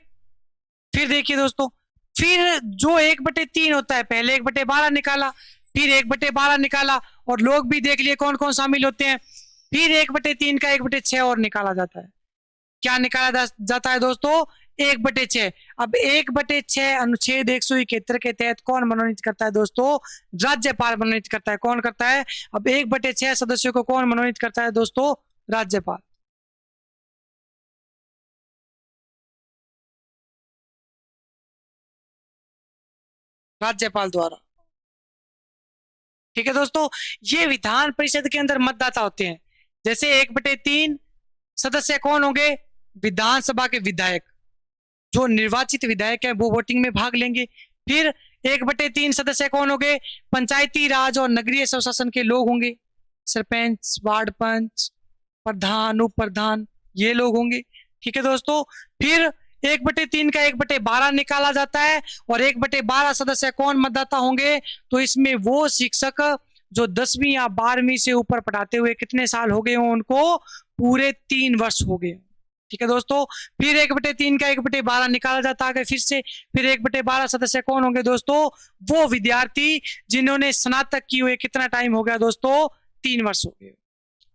[SPEAKER 1] देखिए दोस्तों, फिर जो 1/3 होता है, पहले 1/12 निकाला, फिर 1/12 निकाला, और लोग भी देख लिए कौन कौन शामिल होते हैं। फिर 1/3 का 1/6 और निकाला जाता है। क्या निकाला जाता है दोस्तों? 1/6। अब 1/6 अनुच्छेद 171 के तहत कौन मनोनीत करता है दोस्तों? राज्यपाल मनोनीत करता है। कौन करता है? अब 1/6 सदस्यों को कौन मनोनीत करता है दोस्तों? राज्यपाल। राज्यपाल द्वारा। ठीक है दोस्तों, ये विधान परिषद के अंदर मतदाता होते हैं। जैसे 1/3 सदस्य कौन होंगे? विधानसभा के विधायक, जो निर्वाचित विधायक है वो वोटिंग में भाग लेंगे। फिर 1/3 सदस्य कौन होंगे? पंचायती राज और नगरीय स्वशासन के लोग होंगे, सरपंच, वार्ड पंच, प्रधान, उप प्रधान, ये लोग होंगे। ठीक है दोस्तों, फिर 1/3 का 1/12 निकाला जाता है, और 1/12 सदस्य कौन मतदाता होंगे? तो इसमें वो शिक्षक जो 10वीं या 12वीं से ऊपर पढ़ाते हुए कितने साल हो गए हों उनको? पूरे 3 वर्ष हो गए। ठीक है दोस्तों, फिर 1/3 का 1/12 निकाला जाता है फिर से। फिर 1/12 सदस्य कौन होंगे दोस्तों? वो विद्यार्थी जिन्होंने स्नातक किए हुए कितना टाइम हो गया दोस्तों? 3 वर्ष हो गए।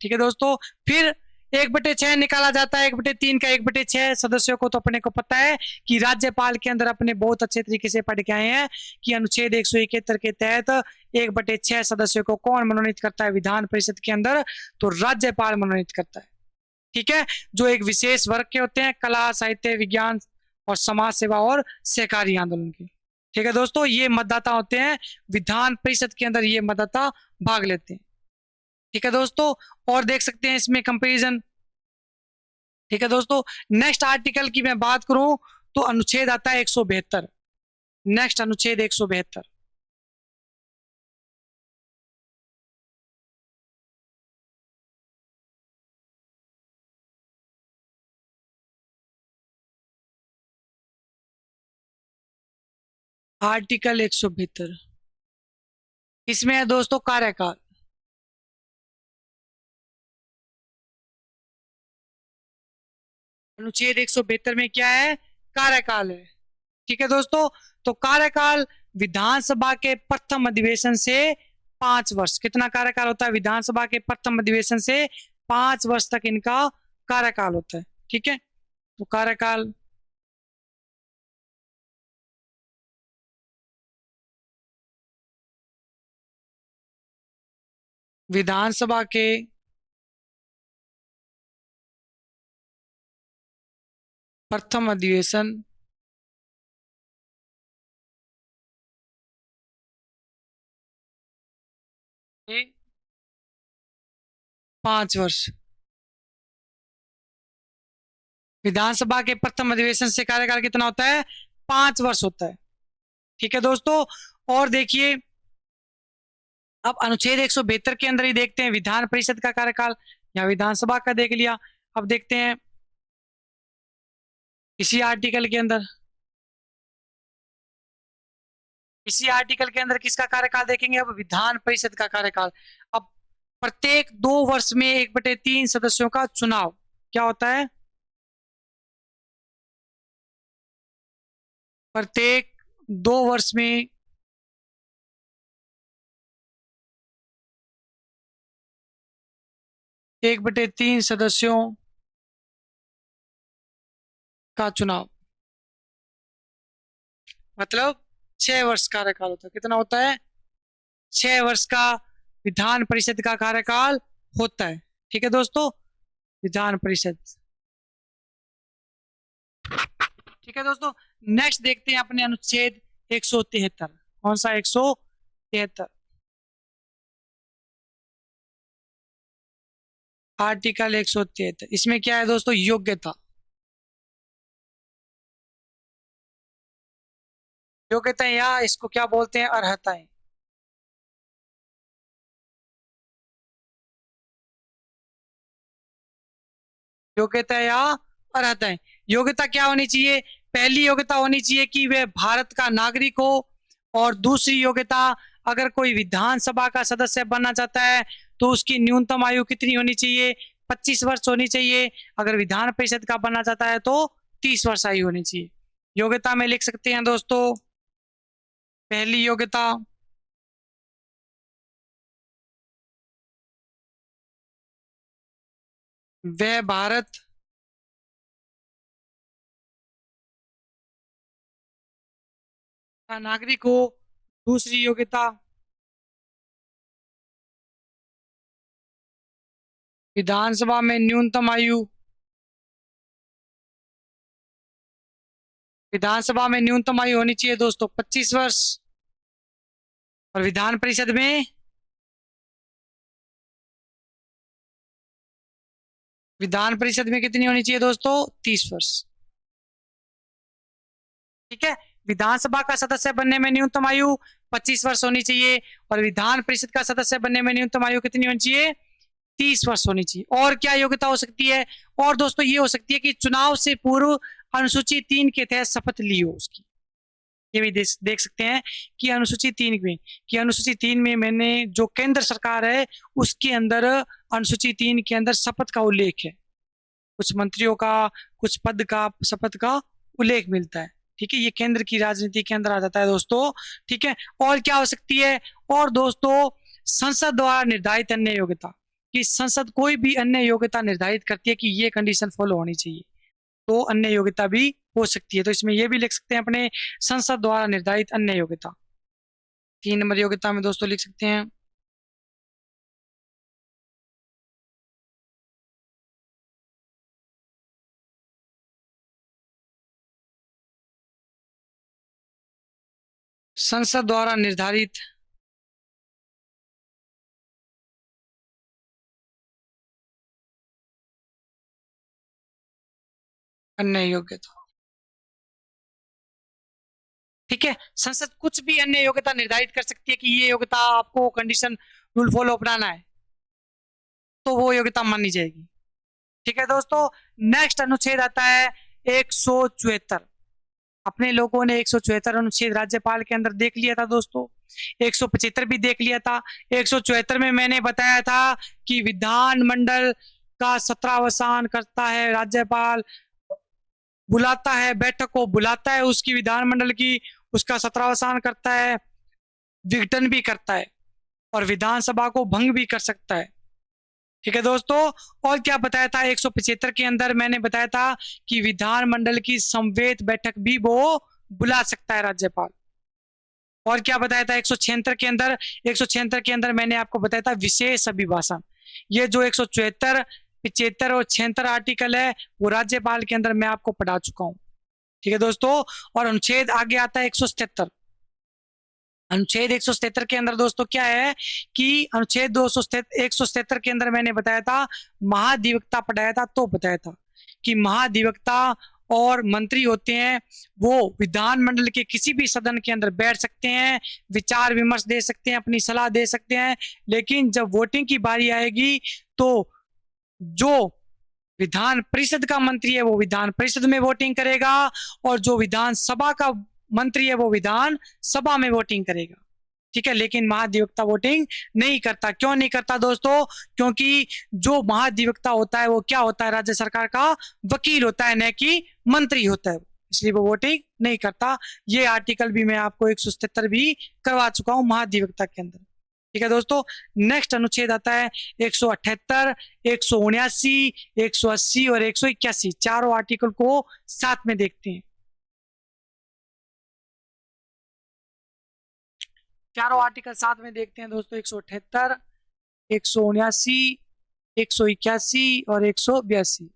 [SPEAKER 1] ठीक है दोस्तों, फिर 1/6 निकाला जाता है, 1/3 का 1/6 सदस्यों को तो अपने को पता है कि राज्यपाल के अंदर अपने बहुत अच्छे तरीके से पढ़ के आए हैं कि अनुच्छेद 171 के तहत 1/6 सदस्यों को कौन मनोनीत करता है विधान परिषद के अंदर, तो राज्यपाल मनोनीत करता है। ठीक है, जो एक विशेष वर्ग के होते हैं, कला, साहित्य, विज्ञान और समाज सेवा और सहकारी आंदोलन के। ठीक है दोस्तों, ये मतदाता होते हैं विधान परिषद के अंदर, ये मतदाता भाग लेते हैं। ठीक है दोस्तों, और देख सकते हैं इसमें कंपैरिजन। ठीक है दोस्तों, नेक्स्ट आर्टिकल की मैं बात करूं तो अनुच्छेद आता है 172। नेक्स्ट अनुच्छेद 172। आर्टिकल 172 इसमें है दोस्तों कार्यकाल। अनुच्छेद 172 में क्या है, कार्यकाल है। ठीक है दोस्तों, तो कार्यकाल विधानसभा के प्रथम अधिवेशन से 5 वर्ष, कितना कार्यकाल होता है विधानसभा के प्रथम अधिवेशन से 5 वर्ष तक इनका कार्यकाल होता है। ठीक है, तो कार्यकाल विधानसभा के प्रथम अधिवेशन के 5 वर्ष, विधानसभा के प्रथम अधिवेशन से कार्यकाल कितना होता है, 5 वर्ष होता है। ठीक है दोस्तों, और देखिए अब अनुच्छेद 172 के अंदर ही देखते हैं विधान परिषद का कार्यकाल, या विधानसभा का देख लिया। अब देखते हैं इसी आर्टिकल के अंदर, इसी आर्टिकल के अंदर किसका कार्यकाल देखेंगे, अब विधान परिषद का कार्यकाल। अब प्रत्येक 2 वर्ष में 1/3 सदस्यों का चुनाव क्या होता है, प्रत्येक 2 वर्ष में 1/3 सदस्यों का चुनाव, मतलब 6 वर्ष कार्यकाल होता है। कितना होता है, 6 वर्ष का विधान परिषद का कार्यकाल होता है। ठीक है दोस्तों, विधान परिषद। ठीक है दोस्तों, नेक्स्ट देखते हैं अपने अनुच्छेद 173। कौन सा, 173, आर्टिकल 173। इसमें क्या है दोस्तों, योग्यता। योग्यता या इसको क्या बोलते हैं, अर्हताएं। योग्यता या अर्हताएं, योग्यता क्या होनी चाहिए, पहली योग्यता होनी चाहिए कि वह भारत का नागरिक हो, और दूसरी योग्यता अगर कोई विधानसभा का सदस्य बनना चाहता है तो उसकी न्यूनतम आयु कितनी होनी चाहिए, 25 वर्ष होनी चाहिए। अगर विधान परिषद का बनना चाहता है तो 30 वर्ष आयु होनी चाहिए। योग्यता में लिख सकते हैं दोस्तों, पहली योग्यता वह भारत का नागरिक हो, दूसरी योग्यता विधानसभा में न्यूनतम आयु, विधानसभा में न्यूनतम आयु होनी चाहिए दोस्तों 25 वर्ष, और विधान परिषद में कितनी होनी चाहिए दोस्तों, 30 वर्ष। ठीक है, विधानसभा का सदस्य बनने में न्यूनतम आयु 25 वर्ष होनी चाहिए, और विधान परिषद का सदस्य बनने में न्यूनतम आयु कितनी होनी चाहिए, 30 वर्ष होनी चाहिए। और क्या योग्यता हो सकती है, और दोस्तों ये हो सकती है कि चुनाव से पूर्व अनुसूची 3 के तहत शपथ ली हो उसकी। ये भी देख सकते हैं कि अनुसूची 3 में, कि अनुसूची 3 में मैंने जो केंद्र सरकार है उसके अंदर अनुसूची 3 के अंदर शपथ का उल्लेख है, कुछ मंत्रियों का, कुछ पद का, शपथ का उल्लेख मिलता है। ठीक है, ये केंद्र की राजनीति के अंदर आ जाता है दोस्तों। ठीक है, और क्या हो सकती है, और दोस्तों संसद द्वारा निर्धारित अन्य योग्यता, कि संसद कोई भी अन्य योग्यता निर्धारित करती है कि ये कंडीशन फॉलो होनी चाहिए, तो अन्य योग्यता भी हो सकती है। तो इसमें ये भी लिख सकते हैं अपने, संसद द्वारा निर्धारित अन्य योग्यता। 3 नंबर योग्यता में दोस्तों लिख सकते हैं संसद द्वारा निर्धारित अन्य योग्यता। ठीक है, संसद कुछ भी अन्य योग्यता निर्धारित कर सकती है कि ये योग्यता आपको कंडीशन रूल फॉलो अपनाना है, तो वो योग्यता मानी जाएगी। ठीक है दोस्तों, नेक्स्ट अनुच्छेद आता है 174। अपने लोगों ने 174 अनुच्छेद राज्यपाल के अंदर देख लिया था दोस्तों, 175 भी देख लिया था। 174 में मैंने बताया था कि विधानमंडल का सत्रावसान करता है राज्यपाल, बुलाता है, बैठक को बुलाता है उसकी, विधानमंडल की, उसका सत्रावसान करता है, विघटन भी करता है और विधानसभा को भंग भी कर सकता है। ठीक है दोस्तों, और क्या बताया था 175 के अंदर, मैंने बताया था कि विधानमंडल की संवेद बैठक भी वो बुला सकता है राज्यपाल। और क्या बताया था 176 के अंदर, 176 के अंदर मैंने आपको बताया था विशेष अभिभाषण। ये जो 174, 75 और 76 आर्टिकल है वो राज्यपाल के अंदर मैं आपको पढ़ा चुका हूँ। ठीक है दोस्तों, और अनुच्छेद आगे आता है 177। अनुच्छेद 177 के अंदर दोस्तों क्या है कि अनुच्छेद 177 के अंदर मैंने बताया था, महाधिवक्ता पढ़ाया था तो बताया था कि महाधिवक्ता और मंत्री होते हैं वो विधानमंडल के किसी भी सदन के अंदर बैठ सकते हैं, विचार विमर्श दे सकते हैं, अपनी सलाह दे सकते हैं, लेकिन जब वोटिंग की बारी आएगी तो जो विधान परिषद का मंत्री है वो विधान परिषद में वोटिंग करेगा और जो विधानसभा का मंत्री है वो विधान सभा में वोटिंग करेगा। ठीक है, लेकिन महाधिवक्ता वोटिंग नहीं करता। क्यों नहीं करता दोस्तों? क्योंकि जो महाधिवक्ता होता है वो क्या होता है, राज्य सरकार का वकील होता है, न कि मंत्री होता है, इसलिए वो वोटिंग नहीं करता। ये आर्टिकल भी मैं आपको 177 भी करवा चुका हूं महाधिवक्ता के अंदर। ठीक है दोस्तों, नेक्स्ट अनुच्छेद आता है 178, 179, 180 और 181। चारों आर्टिकल को साथ में देखते हैं। चारों आर्टिकल साथ में देखते हैं दोस्तों, 178, 179, 181 और 182।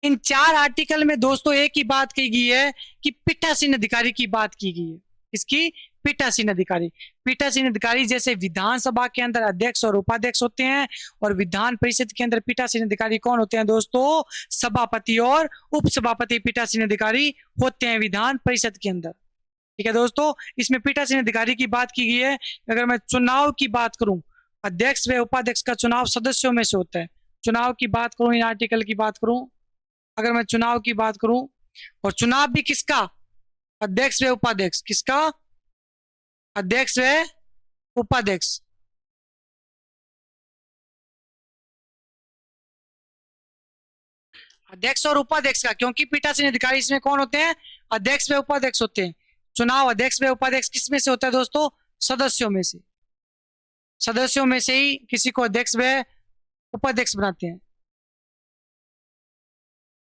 [SPEAKER 1] इन 4 आर्टिकल में दोस्तों एक ही बात कही गई है कि पीठासीन अधिकारी की बात की गई है। इसकी पीठासीन अधिकारी, पीठासीन अधिकारी जैसे विधानसभा के अंदर अध्यक्ष और उपाध्यक्ष होते हैं, और विधान परिषद के अंदर पीठासीन अधिकारी कौन होते हैं दोस्तों? सभापति और उपसभापति पीठासीन अधिकारी होते हैं विधान परिषद के अंदर। ठीक है दोस्तों, इसमें पीठासीन अधिकारी की बात की गई है। अगर मैं चुनाव की बात करूं, अध्यक्ष व उपाध्यक्ष का चुनाव सदस्यों में से होता है। चुनाव की बात करूं, इन आर्टिकल की बात करूं, अगर मैं चुनाव की बात करूं, और चुनाव भी किसका? अध्यक्ष व उपाध्यक्ष। किसका? अध्यक्ष व उपाध्यक्ष। अध्यक्ष और उपाध्यक्ष का, क्योंकि पीठासीन अधिकारी इसमें कौन होते हैं? अध्यक्ष व उपाध्यक्ष होते हैं। चुनाव अध्यक्ष व उपाध्यक्ष किस में से होता है दोस्तों? सदस्यों में से। सदस्यों में से ही किसी को अध्यक्ष व उपाध्यक्ष बनाते हैं।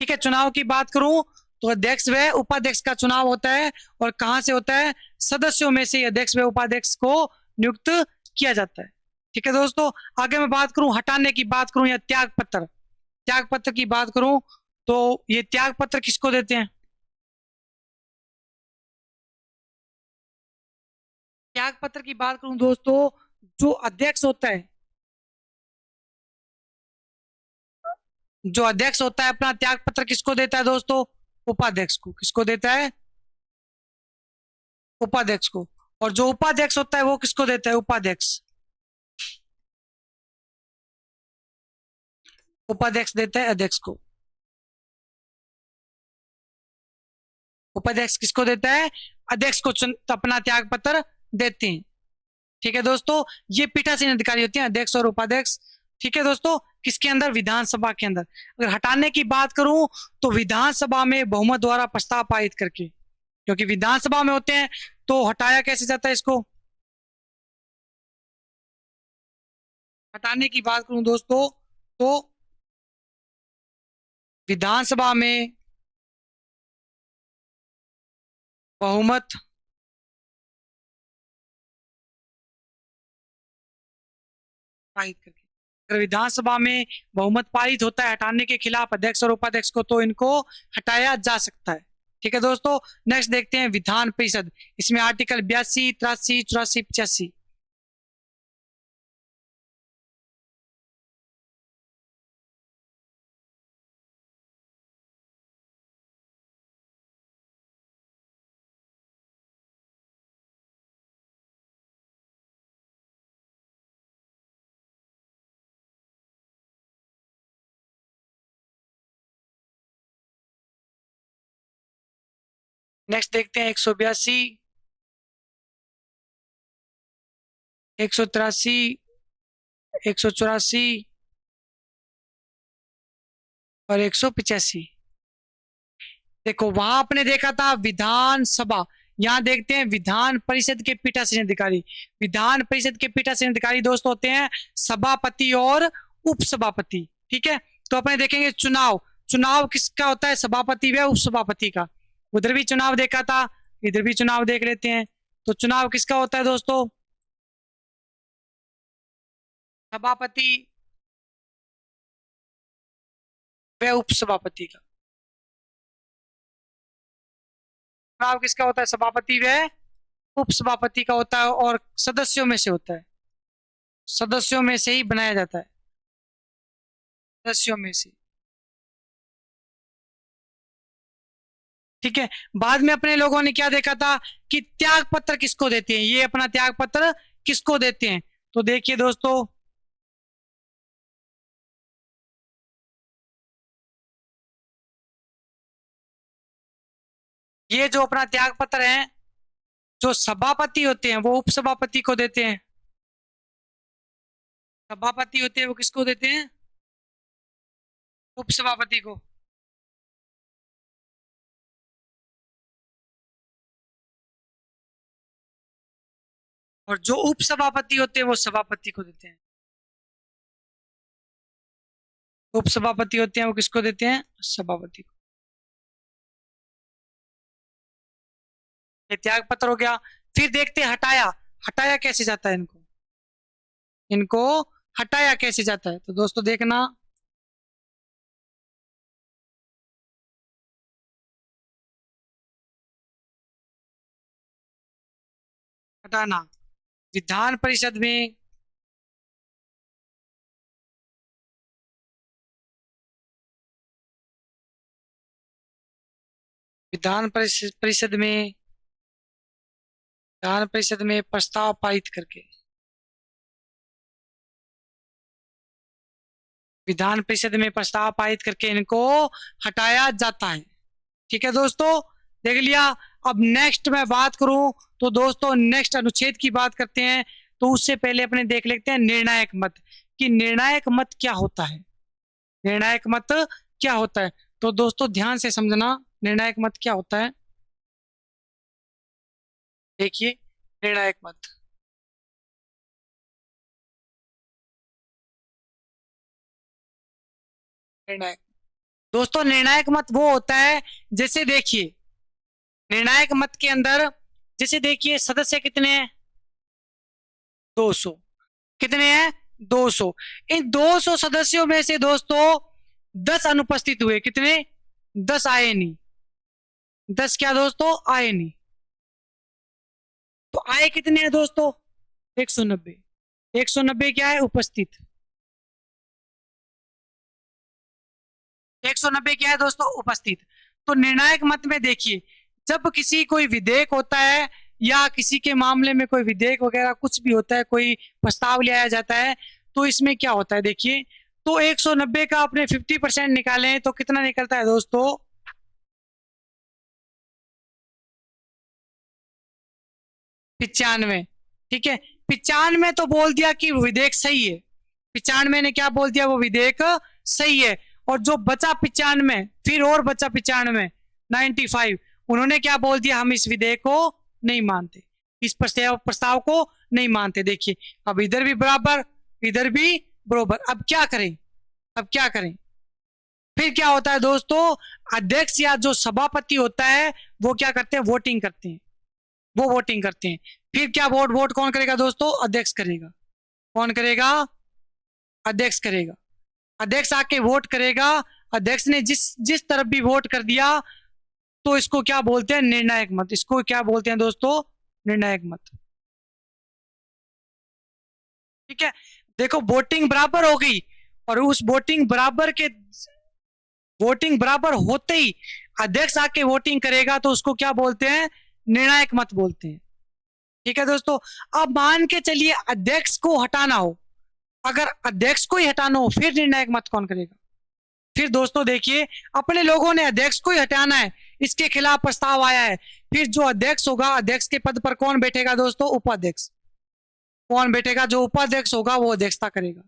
[SPEAKER 1] ठीक है, चुनाव की बात करूं तो अध्यक्ष व उपाध्यक्ष का चुनाव होता है, और कहां से होता है? सदस्यों में से अध्यक्ष व उपाध्यक्ष को नियुक्त किया जाता है। ठीक है दोस्तों, आगे मैं बात करूं, हटाने की बात करूं या त्याग पत्र, त्याग पत्र की बात करूं तो ये त्याग पत्र किसको देते हैं? त्याग पत्र की बात करूं दोस्तों, जो अध्यक्ष होता है, जो अध्यक्ष होता है अपना त्याग पत्र किसको देता है दोस्तों? उपाध्यक्ष को। किसको देता है? उपाध्यक्ष को। और जो उपाध्यक्ष होता है वो किसको देता है? उपाध्यक्ष। उपाध्यक्ष देता है अध्यक्ष को। उपाध्यक्ष किसको देता है? अध्यक्ष को अपना त्याग पत्र देते हैं। ठीक है दोस्तों, ये पीठासीन अधिकारी होते हैं, अध्यक्ष और उपाध्यक्ष। ठीक है दोस्तों, किसके अंदर? विधानसभा के अंदर। अगर हटाने की बात करूं तो विधानसभा में बहुमत द्वारा प्रस्ताव पारित करके, क्योंकि विधानसभा में होते हैं तो हटाया कैसे जाता है इसको? हटाने की बात करूं दोस्तों तो विधानसभा में बहुमत पारित करके, अगर विधानसभा में बहुमत पारित होता है हटाने के खिलाफ अध्यक्ष और उपाध्यक्ष को, तो इनको हटाया जा सकता है। ठीक है दोस्तों, नेक्स्ट देखते हैं विधान परिषद। इसमें आर्टिकल 82, 83, 84, 85। नेक्स्ट देखते हैं 182, 183, 184 और 185। देखो वहां आपने देखा था विधानसभा, यहाँ देखते हैं विधान परिषद के पीठासीन अधिकारी। विधान परिषद के पीठासीन अधिकारी दोस्तों होते हैं सभापति और उपसभापति। ठीक है, तो अपने देखेंगे चुनाव, चुनाव किसका होता है, सभापति व उपसभापति का। उधर भी चुनाव देखा था, इधर भी चुनाव देख लेते हैं। तो चुनाव किसका होता है दोस्तों, सभापति व उपसभापति का। चुनाव किसका होता है, सभापति व उपसभापति का होता है, और सदस्यों में से होता है, सदस्यों में से ही बनाया जाता है, सदस्यों में से। ठीक है, बाद में अपने लोगों ने क्या देखा था कि त्याग पत्र किसको देते हैं, ये अपना त्याग पत्र किसको देते हैं। तो देखिए दोस्तों, ये जो अपना त्याग पत्र है, जो सभापति होते हैं वो उपसभापति को देते हैं, सभापति होते हैं वो किसको देते हैं, उपसभापति को। और जो उपसभापति होते हैं वो सभापति को देते हैं, उपसभापति होते हैं वो किसको देते हैं, सभापति को। ये त्याग पत्र हो गया। फिर देखते हैं हटाया, हटाया कैसे जाता है इनको, इनको हटाया कैसे जाता है। तो दोस्तों देखना, हटाना विधान परिषद में विधान परिषद में विधान परिषद में प्रस्ताव पारित करके, विधान परिषद में प्रस्ताव पारित करके इनको हटाया जाता है। ठीक है दोस्तों, देख लिया। अब नेक्स्ट मैं बात करूं तो दोस्तों नेक्स्ट अनुच्छेद की बात करते हैं। तो उससे पहले अपने देख लेते हैं निर्णायक मत, कि निर्णायक मत क्या होता है, निर्णायक मत क्या होता है। तो दोस्तों ध्यान से समझना, निर्णायक मत क्या होता है। देखिए निर्णायक मत, निर्णायक दोस्तों, निर्णायक मत वो होता है, जैसे देखिए निर्णायक मत के अंदर, जैसे देखिए सदस्य कितने हैं, 200। कितने हैं, 200। इन 200 सदस्यों में से दोस्तों 10 अनुपस्थित हुए, कितने, 10 आए नहीं, 10 क्या दोस्तों आए नहीं। तो आए कितने हैं दोस्तों, 190। 190 क्या है, उपस्थित। 190 क्या है दोस्तों, उपस्थित। तो निर्णायक मत में देखिए, जब किसी कोई विधेयक होता है या किसी के मामले में कोई विधेयक वगैरह कुछ भी होता है, कोई प्रस्ताव लिया जाता है, तो इसमें क्या होता है देखिए, तो 190 का अपने 50% निकालें तो कितना निकलता है दोस्तों, 95। ठीक है, 95 तो बोल दिया कि विधेयक सही है, 95 ने क्या बोल दिया, वो विधेयक सही है। और जो बचा 95, फिर और बचा 95, 95, उन्होंने क्या बोल दिया, हम इस विधेयक को नहीं मानते, इस प्रस्ताव को नहीं मानते। देखिए अब इधर भी बराबर, इधर भी बराबर। अब क्या करें, अब क्या करें? फिर क्या होता है दोस्तों, अध्यक्ष या जो सभापति होता है वो क्या करते हैं, वोटिंग करते हैं, वो वोटिंग करते हैं। फिर क्या वोट वोट कौन करेगा दोस्तों, अध्यक्ष करेगा। कौन करेगा, अध्यक्ष करेगा। अध्यक्ष आके वोट करेगा। अध्यक्ष ने जिस जिस तरफ भी वोट कर दिया तो इसको क्या बोलते हैं, निर्णायक मत। इसको क्या बोलते हैं दोस्तों, निर्णायक मत। ठीक है, देखो वोटिंग बराबर हो गई, और उस वोटिंग बराबर होते ही अध्यक्ष आके वोटिंग करेगा तो उसको क्या बोलते हैं, निर्णायक मत बोलते हैं। ठीक है दोस्तों, अब मान के चलिए अध्यक्ष को हटाना हो, अगर अध्यक्ष को ही हटाना हो फिर निर्णायक मत कौन करेगा? फिर दोस्तों देखिए, अपने लोगों ने अध्यक्ष को ही हटाना है, इसके खिलाफ प्रस्ताव आया है, फिर जो अध्यक्ष होगा, अध्यक्ष के पद पर कौन बैठेगा दोस्तों, उपाध्यक्ष। कौन बैठेगा, जो उपाध्यक्ष होगा वो अध्यक्षता करेगा।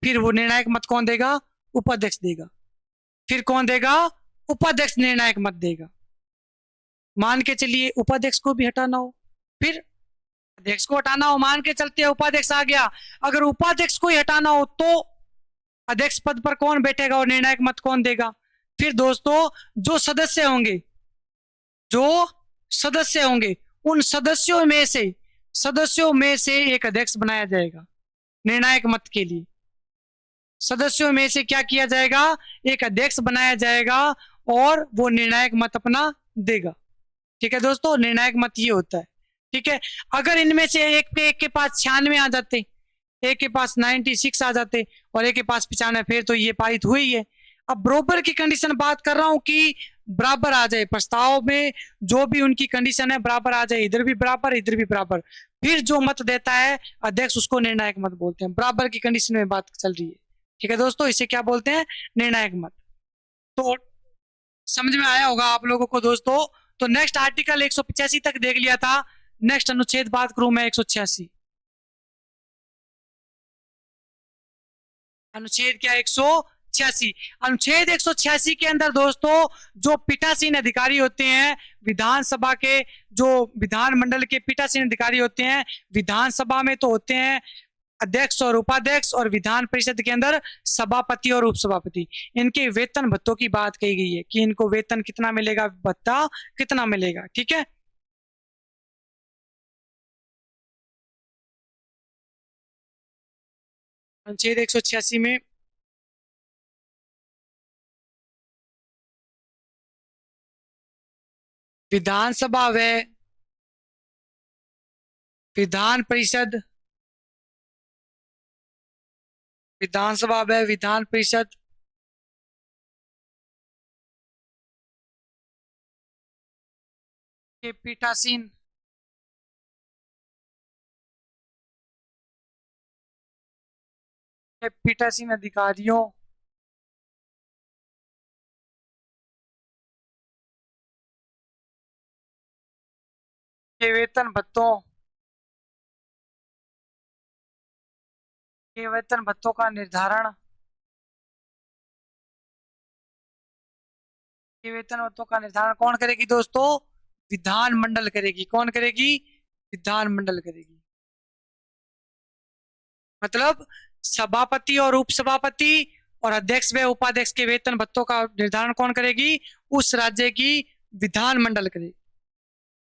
[SPEAKER 1] फिर वो निर्णायक मत कौन देगा, उपाध्यक्ष देगा। फिर कौन देगा, उपाध्यक्ष निर्णायक मत देगा। मान के चलिए उपाध्यक्ष को भी हटाना हो, फिर अध्यक्ष को हटाना हो, मान के चलते उपाध्यक्ष आ गया, अगर उपाध्यक्ष को ही हटाना हो तो अध्यक्ष पद पर कौन बैठेगा और निर्णायक मत कौन देगा? फिर दोस्तों जो सदस्य होंगे, जो सदस्य होंगे उन सदस्यों में से एक अध्यक्ष बनाया जाएगा निर्णायक मत के लिए। सदस्यों में से क्या किया जाएगा, एक अध्यक्ष बनाया जाएगा और वो निर्णायक मत अपना देगा। ठीक है दोस्तों, निर्णायक मत ये होता है। ठीक है, अगर इनमें से एक के पास 96 आ जाते, एक के पास 96 आ जाते और एक के पास 95, फिर तो ये पारित हुई है। अब बराबर की कंडीशन बात कर रहा हूं कि बराबर आ जाए, प्रस्ताव में जो भी उनकी कंडीशन है बराबर आ जाए, इधर भी बराबर इधर भी बराबर, फिर जो मत देता है अध्यक्ष उसको निर्णायक मत बोलते हैं। बराबर की कंडीशन में बात चल रही है। ठीक है दोस्तों, इसे क्या बोलते हैं, निर्णायक मत। तो समझ में आया होगा आप लोगों को दोस्तों। तो नेक्स्ट आर्टिकल 185 तक देख लिया था, नेक्स्ट अनुच्छेद बात करूं मैं 186। अनुच्छेद क्या, 186। अनुच्छेद 186 के अंदर दोस्तों जो पीठासीन अधिकारी होते हैं, विधानसभा के जो विधानमंडल के पीठासीन अधिकारी होते हैं, विधानसभा में तो होते हैं अध्यक्ष और उपाध्यक्ष, और विधान परिषद के अंदर सभापति और उपसभापति। इनके वेतन भत्तों की बात कही गई है कि इनको वेतन कितना मिलेगा, भत्ता कितना मिलेगा। ठीक है, अनुच्छेद 186 में विधानसभा व विधान परिषद, विधानसभा व विधान परिषद के पीठासीन अधिकारियों के वेतन भत्तों का निर्धारण, कौन करेगी दोस्तों, विधानमंडल करेगी। कौन करेगी, विधानमंडल करेगी। मतलब सभापति और उपसभापति और अध्यक्ष व उपाध्यक्ष के वेतन भत्तों का निर्धारण कौन करेगी, उस राज्य की विधानमंडल करेगी।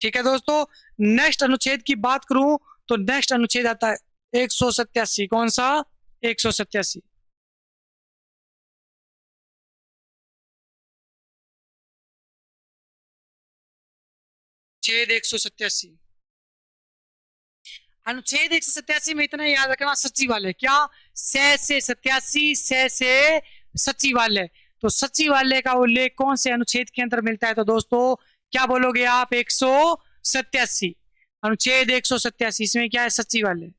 [SPEAKER 1] ठीक है दोस्तों, नेक्स्ट अनुच्छेद की बात करूं तो नेक्स्ट अनुच्छेद आता है 187। कौन सा, 187। अनुच्छेद 187। अनुच्छेद 187 में इतना याद रखना, सचिवालय। क्या, से 87 से सचिवालय। तो सचिवालय का उल्लेख कौन से अनुच्छेद के अंदर मिलता है, तो दोस्तों क्या बोलोगे आप, 187। अनुच्छेद 187, इसमें क्या है, सचिवालय।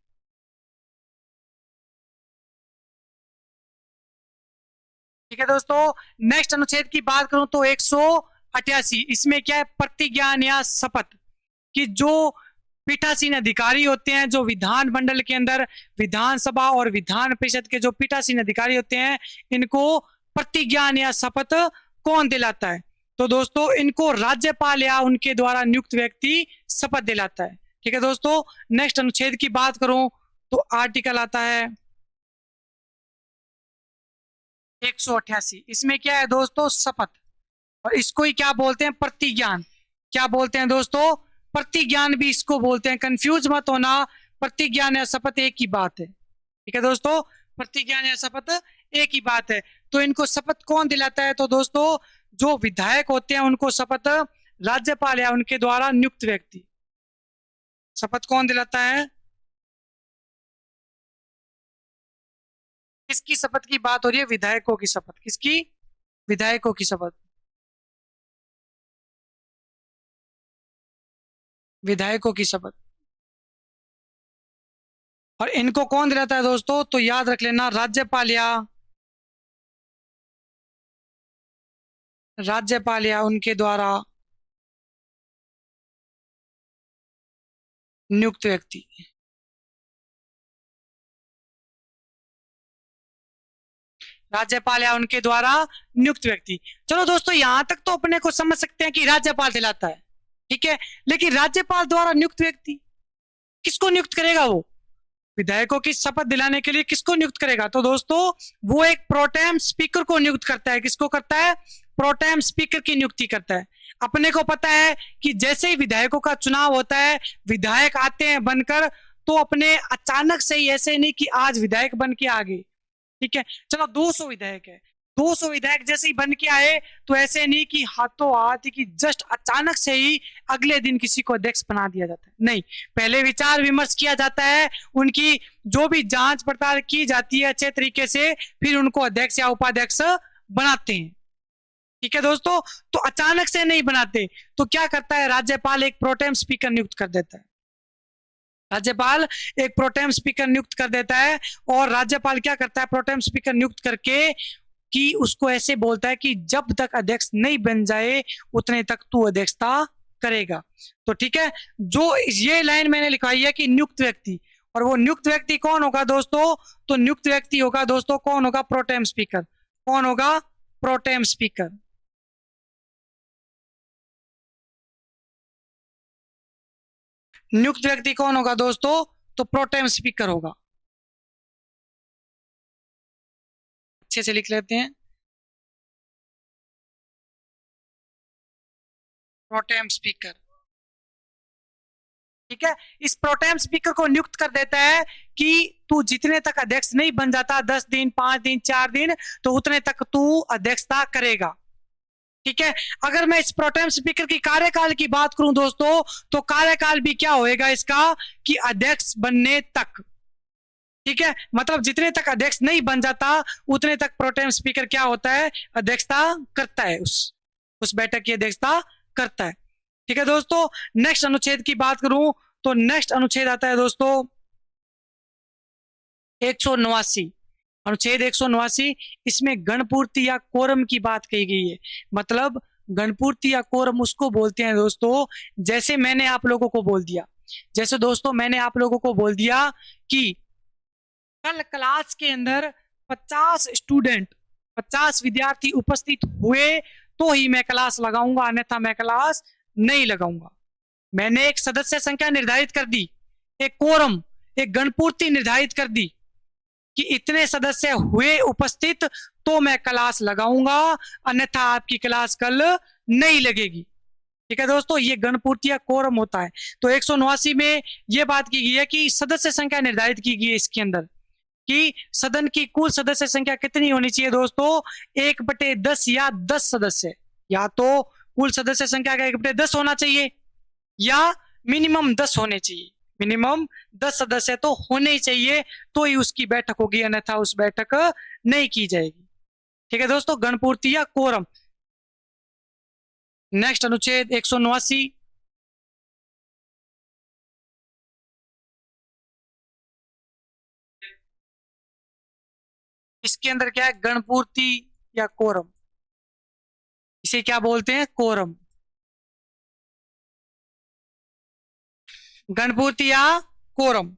[SPEAKER 1] ठीक है दोस्तों, नेक्स्ट अनुच्छेद की बात करूं तो 188, इसमें क्या है, प्रतिज्ञान या शपथ। कि जो पीठासीन अधिकारी होते हैं, जो विधानमंडल के अंदर विधानसभा और विधान परिषद के जो पीठासीन अधिकारी होते हैं, इनको प्रतिज्ञान या शपथ कौन दिलाता है, तो दोस्तों इनको राज्यपाल या उनके द्वारा नियुक्त व्यक्ति शपथ दिलाता है। ठीक है दोस्तों, नेक्स्ट अनुच्छेद की बात करूं तो आर्टिकल आता है 188। इसमें क्या है दोस्तों? शपथ। और इसको ही क्या बोलते हैं? प्रतिज्ञान। क्या बोलते हैं दोस्तों? प्रतिज्ञान भी इसको बोलते हैं। कंफ्यूज मत होना, प्रतिज्ञान या शपथ एक ही बात है। ठीक है दोस्तों, प्रतिज्ञान या शपथ एक ही बात है। तो इनको शपथ कौन दिलाता है? तो दोस्तों जो विधायक होते हैं उनको शपथ राज्यपाल या उनके द्वारा नियुक्त व्यक्ति। शपथ कौन दिलाता है? किसकी शपथ की बात हो रही है? विधायकों की शपथ। किसकी? विधायकों की शपथ। विधायकों की शपथ। और इनको कौन दिलाता है दोस्तों? तो याद रख लेना, राज्यपाल या उनके द्वारा नियुक्त व्यक्ति। राज्यपाल या उनके द्वारा नियुक्त व्यक्ति। चलो दोस्तों, यहां तक तो अपने को समझ सकते हैं कि राज्यपाल दिलाता है। ठीक है, लेकिन राज्यपाल द्वारा नियुक्त व्यक्ति किसको नियुक्त करेगा? वो विधायकों की शपथ दिलाने के लिए किसको नियुक्त करेगा? तो दोस्तों वो एक प्रोटेम स्पीकर को नियुक्त करता है। किसको करता है? प्रोटेम स्पीकर की नियुक्ति करता है। अपने को पता है कि जैसे ही विधायकों का चुनाव होता है, विधायक आते हैं बनकर, तो अपने अचानक से ही, ऐसे नहीं कि आज विधायक बन के आ गए। ठीक है, चलो 200 विधायक है, 200 विधायक जैसे ही बन के आए, तो ऐसे नहीं कि हाथों हाथ कि जस्ट अचानक से ही अगले दिन किसी को अध्यक्ष बना दिया जाता है। नहीं, पहले विचार विमर्श किया जाता है, उनकी जो भी जांच पड़ताल की जाती है अच्छे तरीके से, फिर उनको अध्यक्ष या उपाध्यक्ष बनाते हैं। ठीक है दोस्तों, तो अचानक से नहीं बनाते। तो क्या करता है? राज्यपाल एक प्रोटेम स्पीकर नियुक्त कर देता है। राज्यपाल एक प्रोटेम स्पीकर नियुक्त कर देता है। और राज्यपाल क्या करता है? प्रोटेम स्पीकर नियुक्त करके कि उसको ऐसे बोलता है कि जब तक अध्यक्ष नहीं बन जाए उतने तक तू अध्यक्षता करेगा। तो ठीक है, जो ये लाइन मैंने लिखवाई है कि नियुक्त व्यक्ति, और वो नियुक्त व्यक्ति कौन होगा दोस्तों? तो नियुक्त व्यक्ति होगा दोस्तों, कौन होगा? Pro tem speaker. कौन होगा? Pro tem speaker. नियुक्त व्यक्ति कौन होगा दोस्तों? तो प्रोटेम स्पीकर होगा। अच्छे से लिख लेते हैं, प्रोटेम स्पीकर। ठीक है, इस प्रोटेम स्पीकर को नियुक्त कर देता है कि तू जितने तक अध्यक्ष नहीं बन जाता, 10 दिन, 5 दिन, 4 दिन, तो उतने तक तू अध्यक्षता करेगा। ठीक है, अगर मैं इस प्रोटेम स्पीकर की कार्यकाल की बात करूं दोस्तों, तो कार्यकाल भी क्या होएगा इसका? कि अध्यक्ष बनने तक। ठीक है, मतलब जितने तक अध्यक्ष नहीं बन जाता उतने तक प्रोटेम स्पीकर क्या होता है? अध्यक्षता करता है, उस बैठक की अध्यक्षता करता है। ठीक है दोस्तों, नेक्स्ट अनुच्छेद की बात करूं तो नेक्स्ट अनुच्छेद आता है दोस्तों 189। अनुच्छेद 189, इसमें गणपूर्ति या कोरम की बात कही गई है। मतलब गणपूर्ति या कोरम उसको बोलते हैं दोस्तों, जैसे मैंने आप लोगों को बोल दिया, जैसे दोस्तों मैंने आप लोगों को बोल दिया कि कल क्लास के अंदर 50 स्टूडेंट, 50 विद्यार्थी उपस्थित हुए तो ही मैं क्लास लगाऊंगा, अन्यथा मैं क्लास नहीं लगाऊंगा। मैंने एक सदस्य संख्या निर्धारित कर दी, एक कोरम, एक गणपूर्ति निर्धारित कर दी कि इतने सदस्य हुए उपस्थित तो मैं क्लास लगाऊंगा, अन्यथा आपकी क्लास कल नहीं लगेगी। ठीक है दोस्तों, ये गणपूर्ति या कोरम होता है। तो 189 में ये बात की गई है कि सदस्य संख्या निर्धारित की गई है इसके अंदर, कि सदन की कुल सदस्य संख्या कितनी होनी चाहिए दोस्तों? 1/10 या 10 सदस्य। या तो कुल सदस्य संख्या का 1/10 होना चाहिए, या मिनिमम 10 होने चाहिए। मिनिमम 10 सदस्य तो होने ही चाहिए, तो ही उसकी बैठक होगी, अन्यथा उस बैठक नहीं की जाएगी। ठीक है दोस्तों, गणपूर्ति या कोरम। नेक्स्ट अनुच्छेद 189, इसके अंदर क्या है? गणपूर्ति या कोरम। इसे क्या बोलते हैं? कोरम। गणपूर्ति या कोरम।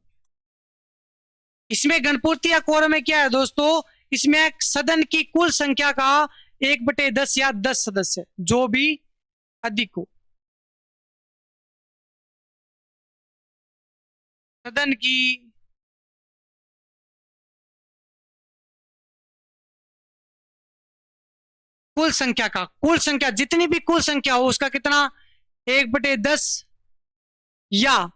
[SPEAKER 1] इसमें गणपूर्ति या कोरम में क्या है दोस्तों? इसमें सदन की कुल संख्या का 1/10 या 10 सदस्य, जो भी अधिक हो। सदन की कुल संख्या का, कुल संख्या जितनी भी कुल संख्या हो उसका कितना 1/10 या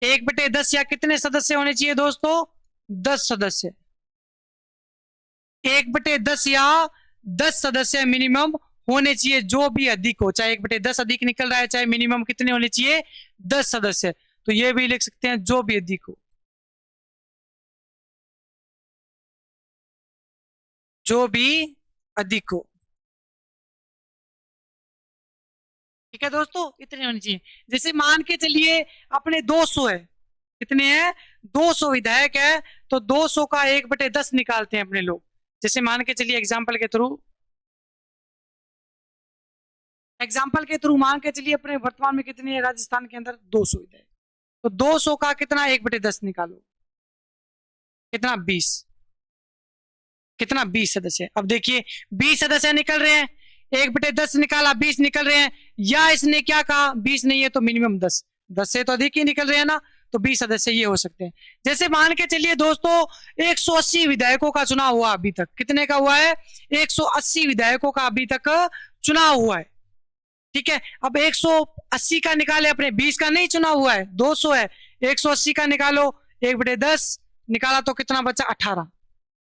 [SPEAKER 1] 1/10 या कितने सदस्य होने चाहिए दोस्तों 10 सदस्य। 1/10 या 10 सदस्य मिनिमम होने चाहिए, जो भी अधिक हो, चाहे 1/10 अधिक निकल रहा है, चाहे मिनिमम कितने होने चाहिए 10 सदस्य। तो ये भी लिख सकते हैं जो भी अधिक हो, जो भी अधिक हो। ठीक है दोस्तों, इतने होने चाहिए। जैसे मान के चलिए अपने 200 है, कितने हैं 200 विधायक है, तो 200 का 1/10 निकालते हैं अपने लोग। जैसे मान के चलिए एग्जाम्पल के थ्रू मान के चलिए अपने वर्तमान में कितने राजस्थान के अंदर 200 विधायक, तो 200 का कितना 1/10 निकालो, कितना 20, कितना 20 सदस्य। अब देखिए 20 सदस्य निकल रहे हैं, 1/10 निकाला 20 निकल रहे हैं, या इसने क्या कहा 20 नहीं है तो मिनिमम 10, 10 से तो अधिक ही निकल रहे हैं ना, तो 20 सदस्य ये हो सकते हैं। जैसे मान के चलिए दोस्तों 180 विधायकों का चुनाव हुआ अभी तक, कितने का हुआ है 180 विधायकों का अभी तक चुनाव हुआ है। ठीक है, अब 180 का निकाले अपने, 20 का नहीं चुनाव हुआ है, 200 है, 180 का निकालो 1/10 निकाला तो कितना बचा 18,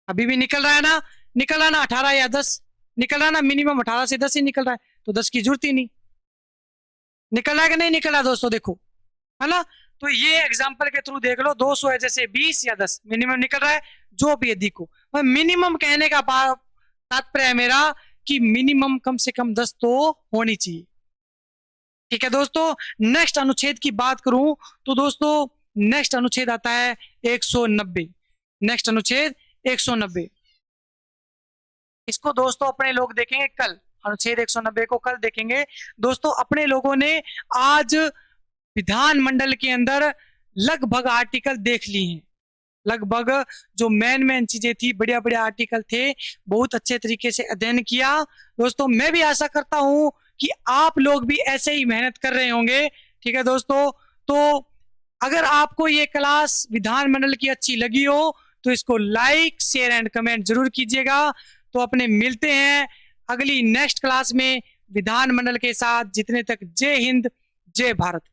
[SPEAKER 1] अभी भी निकल रहा है ना, निकल रहा है ना 18 या 10 निकल रहा है ना, मिनिमम 18 से 10 ही निकल रहा है, तो 10 की जरूरत ही नहीं। निकल रहा है कि नहीं निकल रहा दोस्तों, देखो है ना। तो ये एग्जांपल के थ्रू देख लो, 200 है जैसे 20 या 10 मिनिमम निकल रहा है, जो भी अधिक हो। मिनिमम कहने का तात्पर्य है मेरा कि मिनिमम कम से कम 10 तो होनी चाहिए। ठीक है दोस्तों, नेक्स्ट अनुच्छेद की बात करूं तो दोस्तों नेक्स्ट अनुच्छेद आता है 190। नेक्स्ट अनुच्छेद 190, इसको दोस्तों अपने लोग देखेंगे कल, अनुच्छेद 190 को कल देखेंगे। दोस्तों अपने लोगों ने आज विधानमंडल के अंदर लगभग आर्टिकल देख लिए हैं, लगभग जो मेन चीजें थी, बढ़िया बढ़िया आर्टिकल थे, बहुत अच्छे तरीके से अध्ययन किया। दोस्तों मैं भी आशा करता हूं कि आप लोग भी ऐसे ही मेहनत कर रहे होंगे। ठीक है दोस्तों, तो अगर आपको ये क्लास विधानमंडल की अच्छी लगी हो तो इसको लाइक शेयर एंड कमेंट जरूर कीजिएगा। तो अपने मिलते हैं अगली नेक्स्ट क्लास में विधानमंडल के साथ। जितने तक जय हिंद जय भारत।